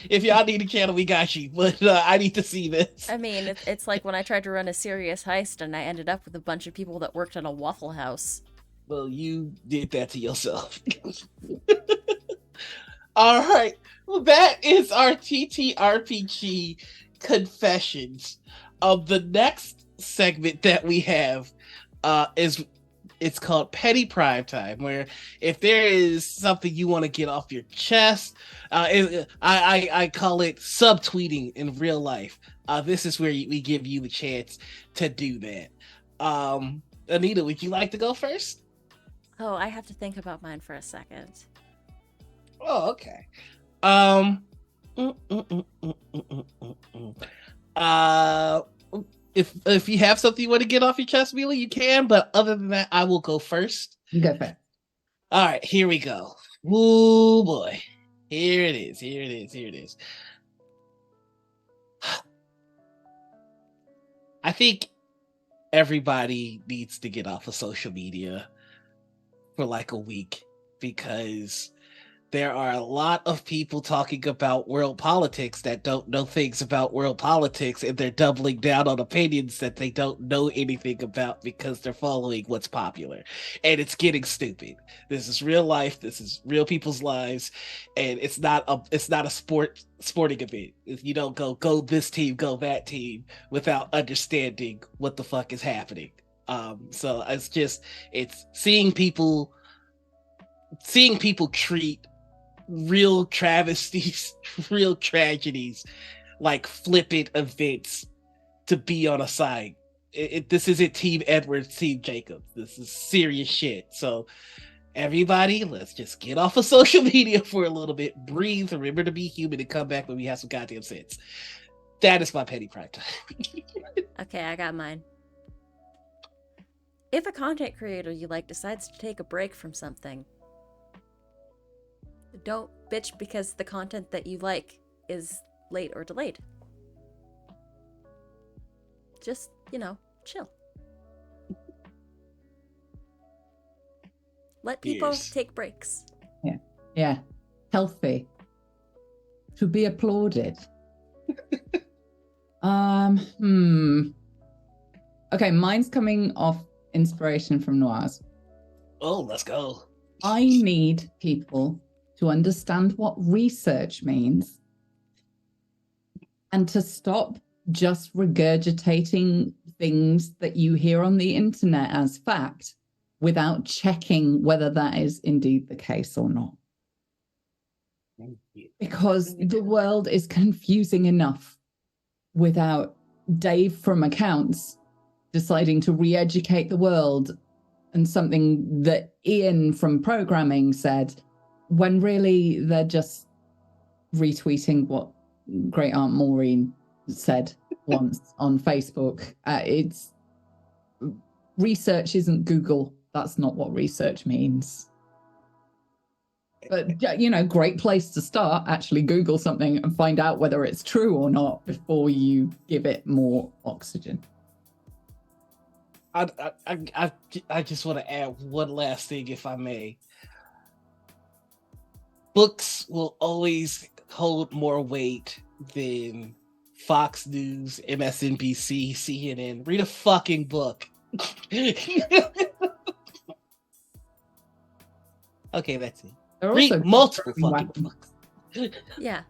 If y'all need a channel, we got you. But I need to see this. I mean, it's like when I tried to run a serious heist and I ended up with a bunch of people that worked at a Waffle House. Well, you did that to yourself. All right. Well, that is our TTRPG confessions. The next segment that we have it's called Petty Prime Time, where if there is something you want to get off your chest, I call it subtweeting in real life. This is where we give you the chance to do that. Anita, would you like to go first? Oh, I have to think about mine for a second. Oh, okay. If you have something you want to get off your chest, Mila, you can. But other than that, I will go first. You go first. All right, here we go. Oh boy, here it is. I think everybody needs to get off of social media for like a week, because there are a lot of people talking about world politics that don't know things about world politics, and they're doubling down on opinions that they don't know anything about because they're following what's popular. And it's getting stupid. This is real life. This is real people's lives. And it's not a sporting event. You don't go this team, go that team without understanding what the fuck is happening. So it's seeing people treat real travesties, real tragedies, like flippant events, to be on a side. This isn't Team Edwards, Team Jacobs. This is serious shit. So everybody, let's just get off of social media for a little bit, breathe, remember to be human, and come back when we have some goddamn sense. That is my petty prime time. Okay, I got mine. If a content creator you like decides to take a break from something, don't bitch because the content that you like is late or delayed. Just, chill. Let people take breaks. Yeah. Healthy. To be applauded. Okay, mine's coming off inspiration from Noirs. Oh, let's go. I need people to understand what research means and to stop just regurgitating things that you hear on the internet as fact without checking whether that is indeed the case or not. because the world is confusing enough without Dave from accounts deciding to re-educate the world, and something that Ian from programming said, when really they're just retweeting what Great Aunt Maureen said once on Facebook. It's research isn't Google. That's not what research means. But, you know, great place to start. Actually Google something and find out whether it's true or not before you give it more oxygen. I just want to add one last thing, if I may. Books will always hold more weight than Fox News, MSNBC, CNN. Read a fucking book. Okay, that's it. Read multiple fucking books. Yeah.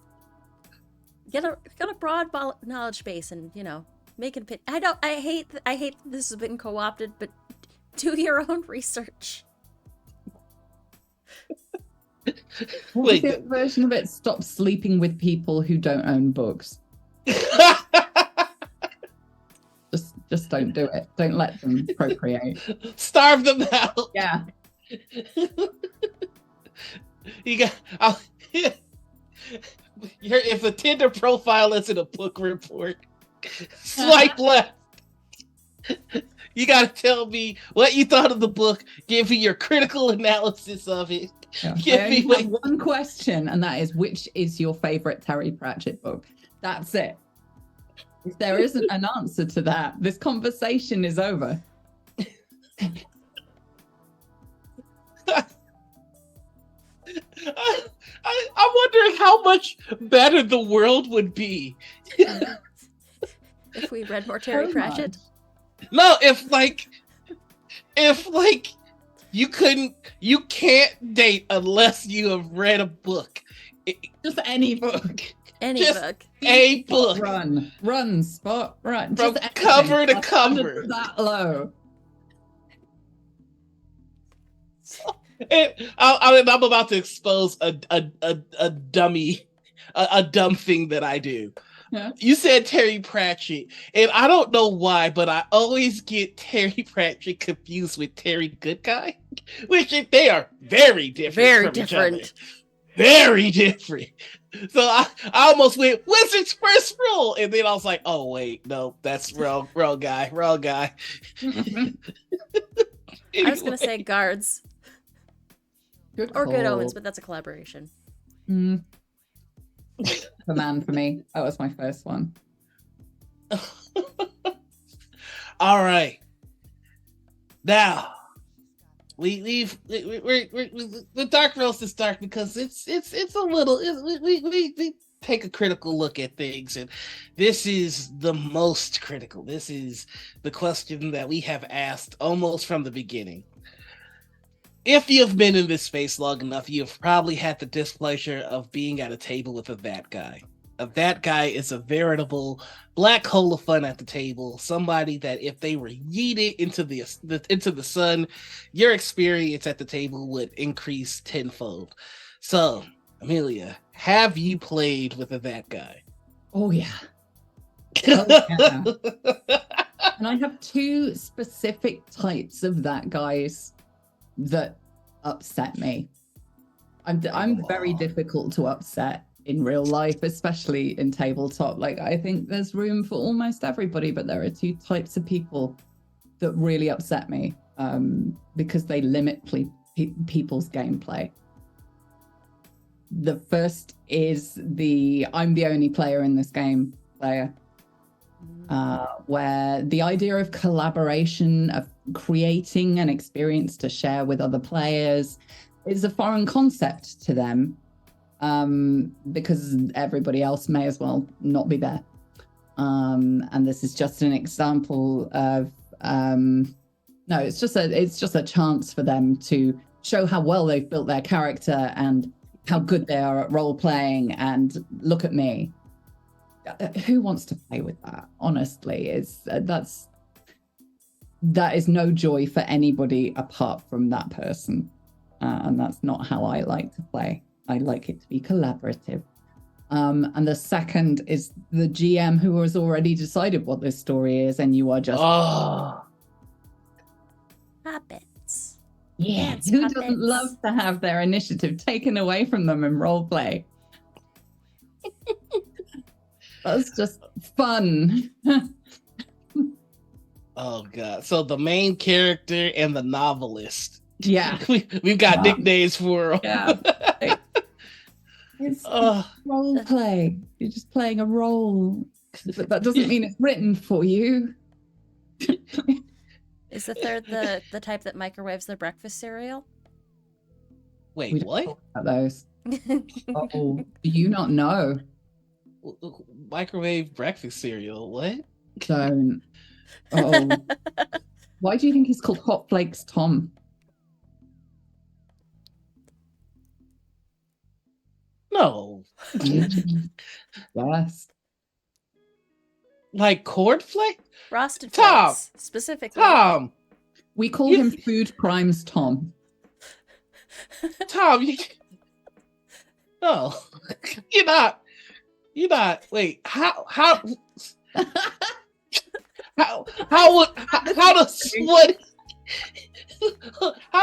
Get a broad knowledge base, and make an opinion. I hate that this has been co-opted, but do your own research. Wait, the version of it, stop sleeping with people who don't own books. Just don't do it. Don't let them procreate. Starve them out. Yeah. You got. If a Tinder profile isn't a book report, swipe left. You got to tell me what you thought of the book. Give me your critical analysis of it. Yeah. I only have one question, and that is, which is your favorite Terry Pratchett book? That's it. If there isn't an answer to that, this conversation is over. I'm wondering how much better the world would be if we read more Terry Pratchett. No, if you can't date unless you have read a book. Just any book. A book. Run, Spot, run. From cover to cover. That low. And I'm about to expose a dummy, a dumb thing that I do. Yeah. You said Terry Pratchett, and I don't know why, but I always get Terry Pratchett confused with Terry Goodguy, which they are very different. Very different. Very different. So I almost went Wizard's First Rule, and then I was like, oh wait, no, that's wrong guy. Anyway. I was gonna say Guards. Good or call. Good Omens, but that's a collaboration. The Man for me. That was my first one. All right. Now, we're the Dark Roast is dark because it's a little. We take a critical look at things, and this is the most critical. This is the question that we have asked almost from the beginning. If you've been in this space long enough, you've probably had the displeasure of being at a table with a that guy. A that guy is a veritable black hole of fun at the table. Somebody that if they were yeeted into the sun, your experience at the table would increase tenfold. So, Amelia, have you played with a that guy? Oh yeah. Oh, yeah. And I have two specific types of that guys that upset me. I'm very difficult to upset in real life, especially in tabletop. Like, I think there's room for almost everybody, but there are two types of people that really upset me because they limit people's gameplay. The first is I'm the only player in this game player. Where the idea of collaboration, of creating an experience to share with other players, is a foreign concept to them, because everybody else may as well not be there. And this is just an example of it's just a chance for them to show how well they've built their character and how good they are at role playing, and look at me. Who wants to play with that? Honestly, that is no joy for anybody apart from that person, and that's not how I like to play. I like it to be collaborative. And the second is the GM who has already decided what this story is, and you are just Oh, Puppets. yeah. Dance Who puppets. doesn't love to have their initiative taken away from them in role play? That's just fun. oh God. So the main character and the novelist. Yeah, We've got nicknames for 'em. yeah. It's role play. You're just playing a role, but that doesn't mean it's written for you. Is the third the type that microwaves their breakfast cereal? Wait, We don't what? talk about those. Oh, do you not know? Microwave breakfast cereal. What? Don't. Oh, why do you think he's called Hot Flakes Tom? No. Yes. Like cornflake? Frosted Tom! Flakes, specifically. Tom! We call him Food Crimes Tom. Tom, you... No. You're not. Wait, how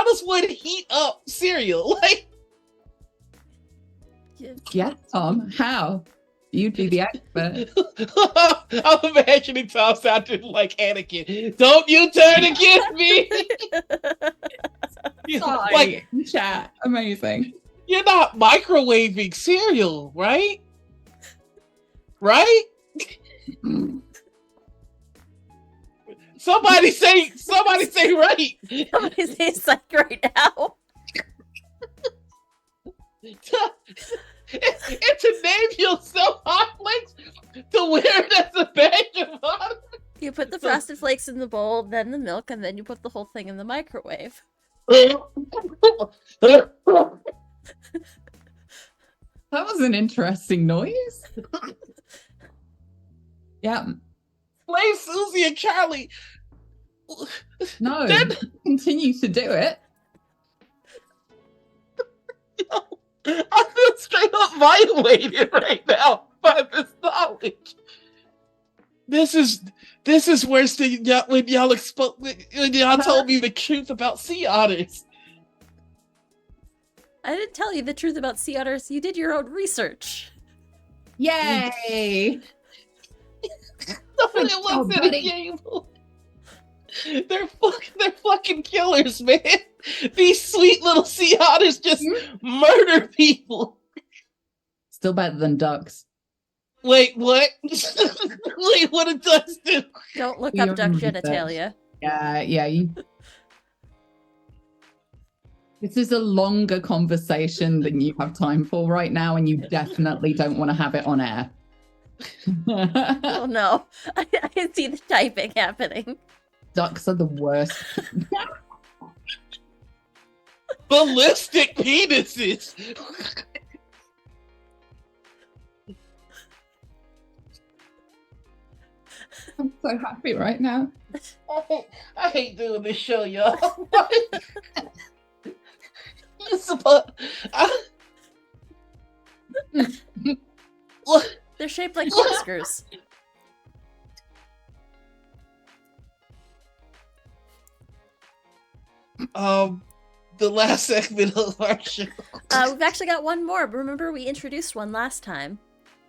does one heat up cereal? Like, Yeah, Tom. How? You'd be the expert. I'm imagining Tom sounding like Anakin. Don't you turn against me! Like, Chat. Amazing. you're not microwaving cereal, right? Right? Somebody say right. Somebody say psych right now. And to name yourself Hot Flakes, to wear it as a badge of honor. You put the Frosted Flakes in the bowl, then the milk, and then you put the whole thing in the microwave. That was an interesting noise. Yeah. Play Susie and Charlie. No. Then- Continue to do it. I feel straight up violated right now by this knowledge. This is worse than when y'all told me the truth about sea otters. I didn't tell you the truth about sea otters. You did your own research. Yay! It wasn't a buddy. game. They're fucking killers, man. These sweet little sea otters just murder people. Still better than ducks. Wait, what? Wait, what did ducks do? Don't look Your up duck research. genitalia. Yeah. This is a longer conversation than you have time for right now, and you definitely don't want to have it on air. Oh no. I can see the typing happening. Ducks are the worst. Ballistic penises. I'm so happy right now. I hate doing this show, y'all. You're supposed. What? They're shaped like corkscrews. The last segment of our show. We've actually got one more. Remember, we introduced one last time.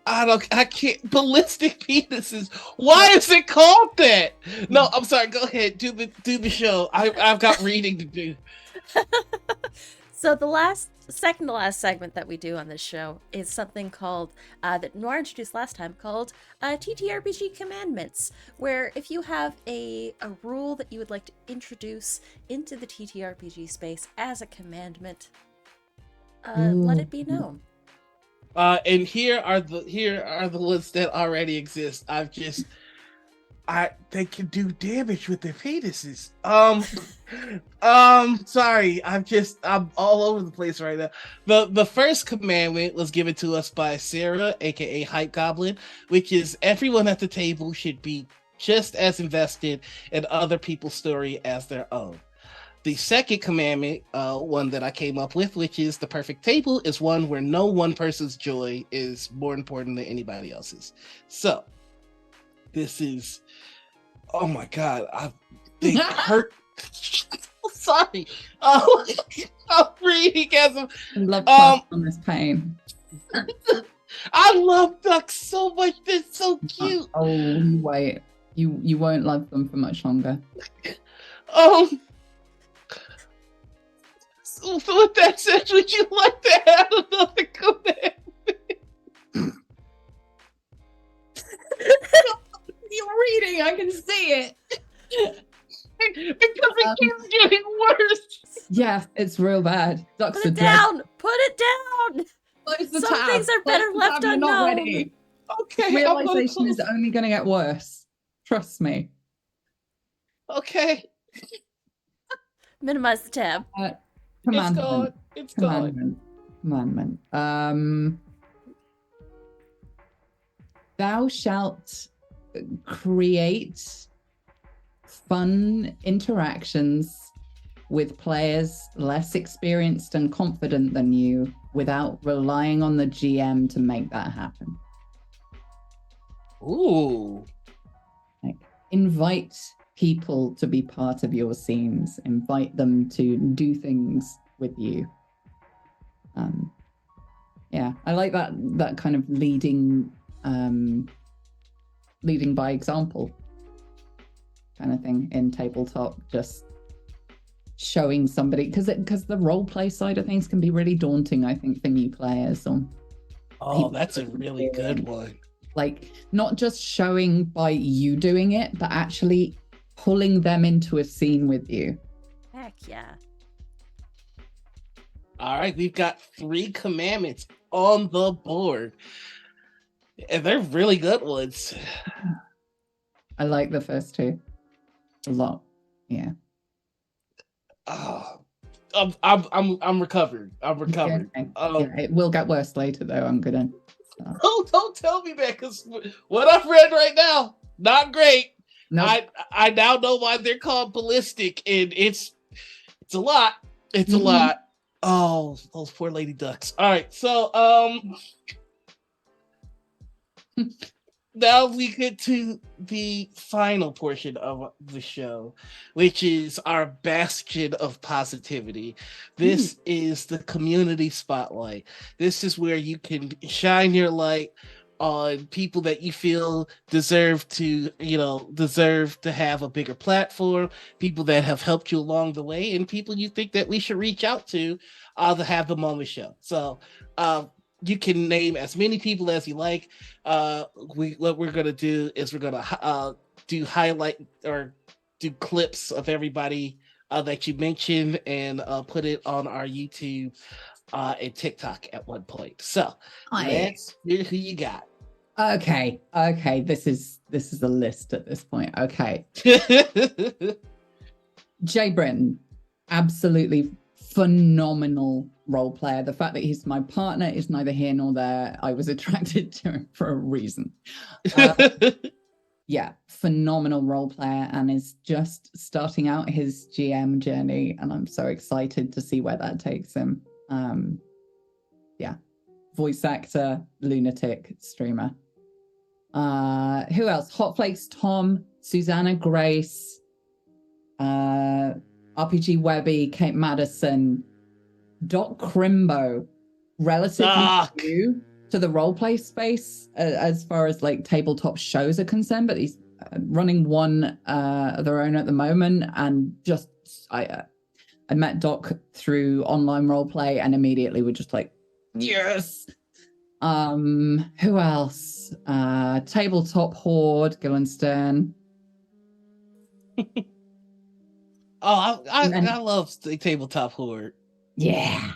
I can't. Ballistic penises. Why is it called that? No, I'm sorry. Go ahead. Do the show. I've got reading to do. So the second to last segment that we do on this show is something called that Noir introduced last time, called TTRPG Commandments, where if you have a rule that you would like to introduce into the TTRPG space as a commandment, let it be known. And here are the ones that already exist. They can do damage with their penises. Sorry, I'm all over the place right now. The first commandment was given to us by Sarah, aka Hype Goblin, which is everyone at the table should be just as invested in other people's story as their own. The second commandment, one that I came up with, which is the perfect table, is one where no one person's joy is more important than anybody else's. So this is, oh my God, they hurt. Sorry. Oh, I'm breathing as I love on this pain. I love ducks so much. They're so cute. Oh, you wait. You won't love them for much longer. So with that said, would you like to add another command? You're reading, I can see it. Because it keeps getting worse. Yeah, it's real bad. Ducks Put are it dead. down. Put it down. Close the Some tab. things are better Close the left tab, you're not unknown. ready. Okay. Realization is only going to get worse. Trust me. Okay. Minimize the tab. Commandment. It's gone. Commandment. Thou shalt create fun interactions with players less experienced and confident than you without relying on the GM to make that happen. Ooh. Invite people to be part of your scenes. Invite them to do things with you. Yeah, I like that kind of leading by example kind of thing in tabletop. Just showing somebody, because the role play side of things can be really daunting, I think, for new players. Oh, that's a really good one. Like, not just showing by you doing it, but actually pulling them into a scene with you. Heck yeah. All right, we've got 3 commandments on the board. And they're really good ones. I like the first 2 a lot. Yeah. Oh, I'm recovered. I'm recovered. Okay. Yeah, it will get worse later, though. I'm gonna. Don't tell me that, because what I've read right now, not great. No. I now know why they're called ballistic, and it's a lot. It's a Mhm. lot. Oh, those poor lady ducks. All right, so now we get to the final portion of the show, which is our bastion of positivity. This is the community spotlight. This is where you can shine your light on people that you feel deserve to have a bigger platform, people that have helped you along the way, and people you think that we should reach out to have them on the show. So you can name as many people as you like. What we're gonna do is we're gonna do highlight or do clips of everybody that you mentioned and put it on our YouTube and TikTok at one point. So let's hear who you got. Okay. This is a list at this point. Okay. Jay Britton, absolutely phenomenal role player. The fact that he's my partner is neither here nor there. I was attracted to him for a reason. Yeah, phenomenal role player, and is just starting out his GM journey, and I'm so excited to see where that takes him. Yeah, voice actor, lunatic, streamer. Who else? Hot Flakes Tom, Susanna Grace, RPG Webby, Kate Madison, Doc Crimbo, relatively new to the roleplay space as far as like tabletop shows are concerned, but he's running one of their own at the moment. And just I met Doc through online roleplay and immediately we're just like, yes. Who else? Tabletop Horde, Gillen Stern. I love the Tabletop Horde. Yeah.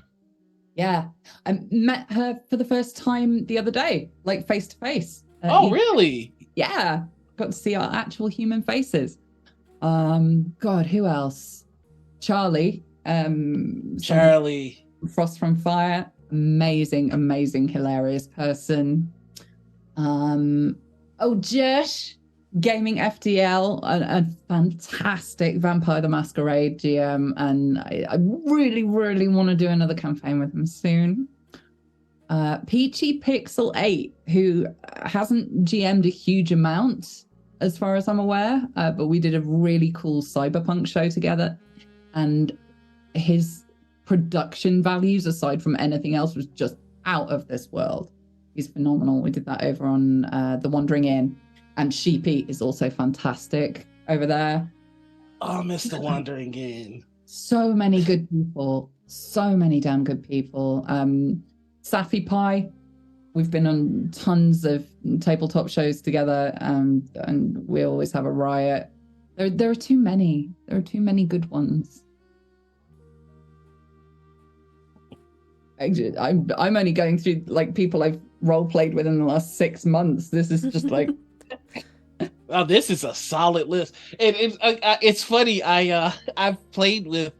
I met her for the first time the other day, like face to face. Really? Yeah. Got to see our actual human faces. God, who else? Charlie. Charlie. Frost from Fire. Amazing, hilarious person. Josh. Gaming FDL, a fantastic Vampire the Masquerade GM, and I really, really want to do another campaign with him soon. Peachy Pixel 8, who hasn't GM'd a huge amount, as far as I'm aware, but we did a really cool cyberpunk show together, and his production values, aside from anything else, was just out of this world. He's phenomenal. We did that over on The Wandering Inn. And Sheepy is also fantastic over there. Oh, Mr. Wandering Inn. So many good people. So many damn good people. Safi Pie, we've been on tons of tabletop shows together, and we always have a riot. There are too many. There are too many good ones. I'm only going through like people I've role played with in the last 6 months. This is just like Oh, this is a solid list. It's funny. I've played with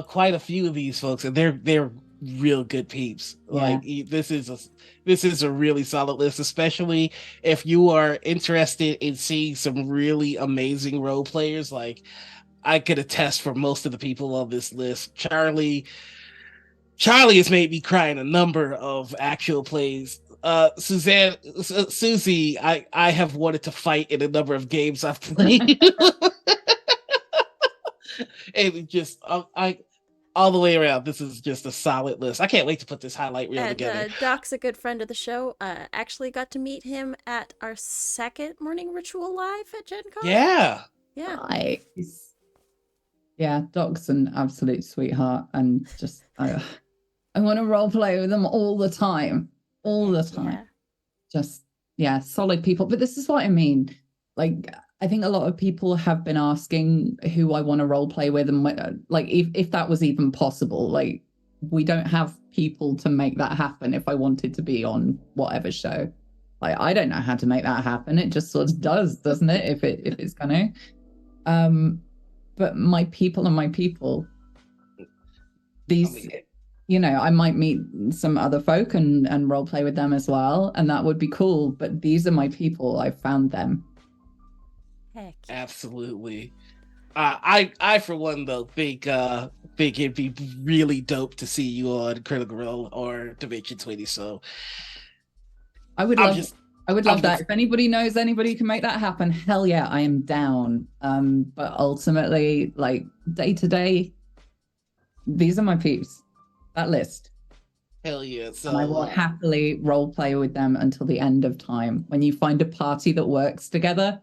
quite a few of these folks, and they're real good peeps. Yeah. Like this is a really solid list, especially if you are interested in seeing some really amazing role players. Like I could attest for most of the people on this list. Charlie has made me cry in a number of actual plays. Susie, I have wanted to fight in a number of games I've played. And it just I all the way around, this is just a solid list. I can't wait to put this highlight reel together. Doc's a good friend of the show. Actually got to meet him at our second morning ritual live at Gen Con. Yeah. nice. Yeah, Doc's an absolute sweetheart, and just I want to role play with them all the time. All the time. Yeah. Just solid people. But this is what I mean. Like, I think a lot of people have been asking who I want to role play with, and like if that was even possible. Like, we don't have people to make that happen. If I wanted to be on whatever show, like I don't know how to make that happen. It just sort of does, doesn't it? If it's gonna. But my people are my people. These. I might meet some other folk and role play with them as well, and that would be cool. But these are my people. I found them. Heck. Absolutely. I for one though think it'd be really dope to see you on Critical Role or Dimension 20. So I would love that. If anybody knows anybody who can make that happen, hell yeah, I am down. But ultimately, like day to day, these are my peeps. That list. Hell yeah. So And I will happily role play with them until the end of time. When you find a party that works together,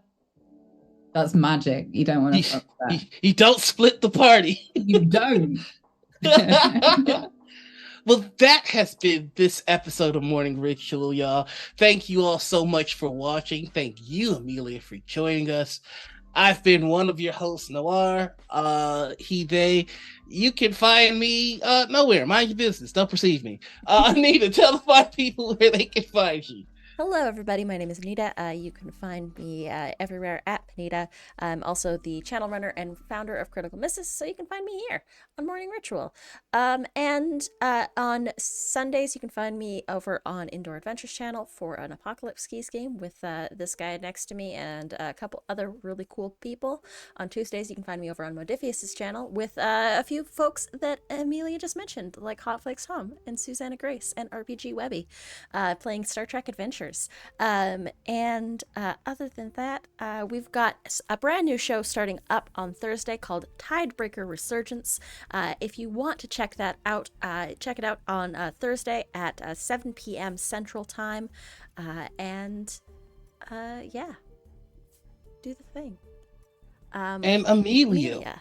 that's magic. You don't want to fuck that. You don't split the party. You don't. Well, that has been this episode of Morning Ritual, y'all. Thank you all so much for watching. Thank you, Amelia, for joining us. I've been one of your hosts, Noir. They. You can find me nowhere. Mind your business. Don't perceive me. Anita, tell the 5 people where they can find you. Hello, everybody. My name is Anita. You can find me everywhere at Panita. I'm also the channel runner and founder of Critical Misses, so you can find me here on Morning Ritual. And on Sundays, you can find me over on Indoor Adventures channel for an Apocalypse Skis game with this guy next to me and a couple other really cool people. On Tuesdays, you can find me over on Modifius's channel with a few folks that Amelia just mentioned, like Hotflakes Tom and Susanna Grace and RPG Webby, playing Star Trek Adventures. Other than that, we've got a brand new show starting up on Thursday called Tidebreaker Resurgence. If you want to check that out, check it out on Thursday at 7 p.m. Central Time. Do the thing. And Amelia,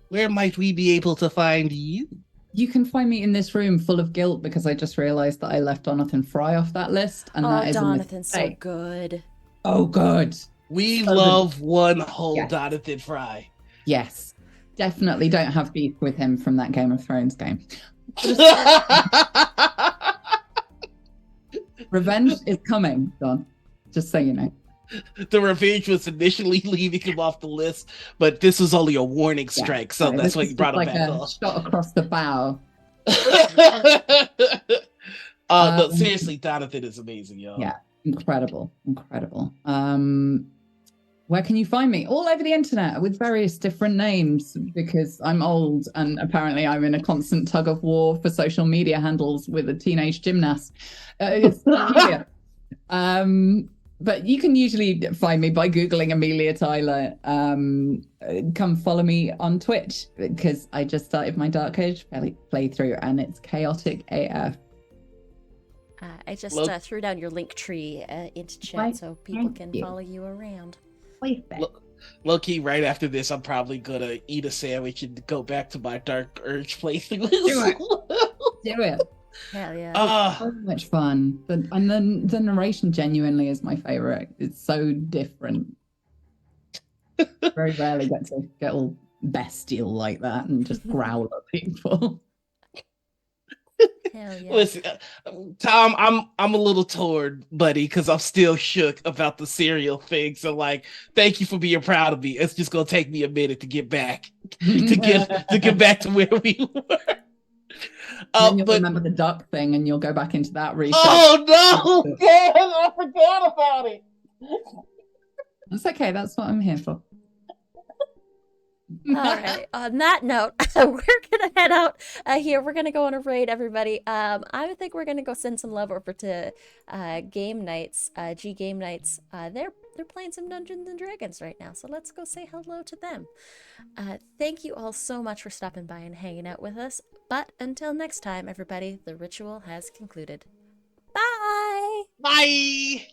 where might we be able to find you? You can find me in this room full of guilt because I just realized that I left Jonathan Fry off that list. And that is Jonathan's so good. Oh, good. We So love one whole Yes. Jonathan Fry. Yes. Definitely don't have beef with him from that Game of Thrones game. Revenge is coming, Don. Just so you know. The revenge was initially leaving him off the list, but this was only a warning strike, so Right, that's this why is you brought just him back a off. shot across the bow. No, seriously, Jonathan is amazing, y'all. Yeah. Incredible. Where can you find me? All over the internet with various different names because I'm old and apparently I'm in a constant tug of war for social media handles with a teenage gymnast. It's Amelia. But you can usually find me by Googling Amelia Tyler. Come follow me on Twitch because I just started my Dark Age playthrough and it's chaotic AF. I just Look- threw down your link tree into chat Why, so people thank can you. follow you around. Low key, right after this, I'm probably gonna eat a sandwich and go back to my Dark Urge playthrough. Do it. Hell yeah. So much fun. And then the narration genuinely is my favorite. It's so different. Very rarely get all bestial like that and just growl at people. Hell yeah. Listen, Tom, I'm a little torn, buddy, because I'm still shook about the cereal thing. So, like, thank you for being proud of me. It's just gonna take me a minute to get back to get back to where we were. Then you'll But remember the duck thing and you'll go back into that research. oh no, God, I forgot about it. That's okay. That's what I'm here for. All right. On that note, we're gonna head out here. We're gonna go on a raid, everybody. I think we're gonna go send some love over to Game Nights, G Game Nights. They're playing some Dungeons and Dragons right now, so let's go say hello to them. Thank you all so much for stopping by and hanging out with us. But until next time, everybody, the ritual has concluded. Bye. Bye.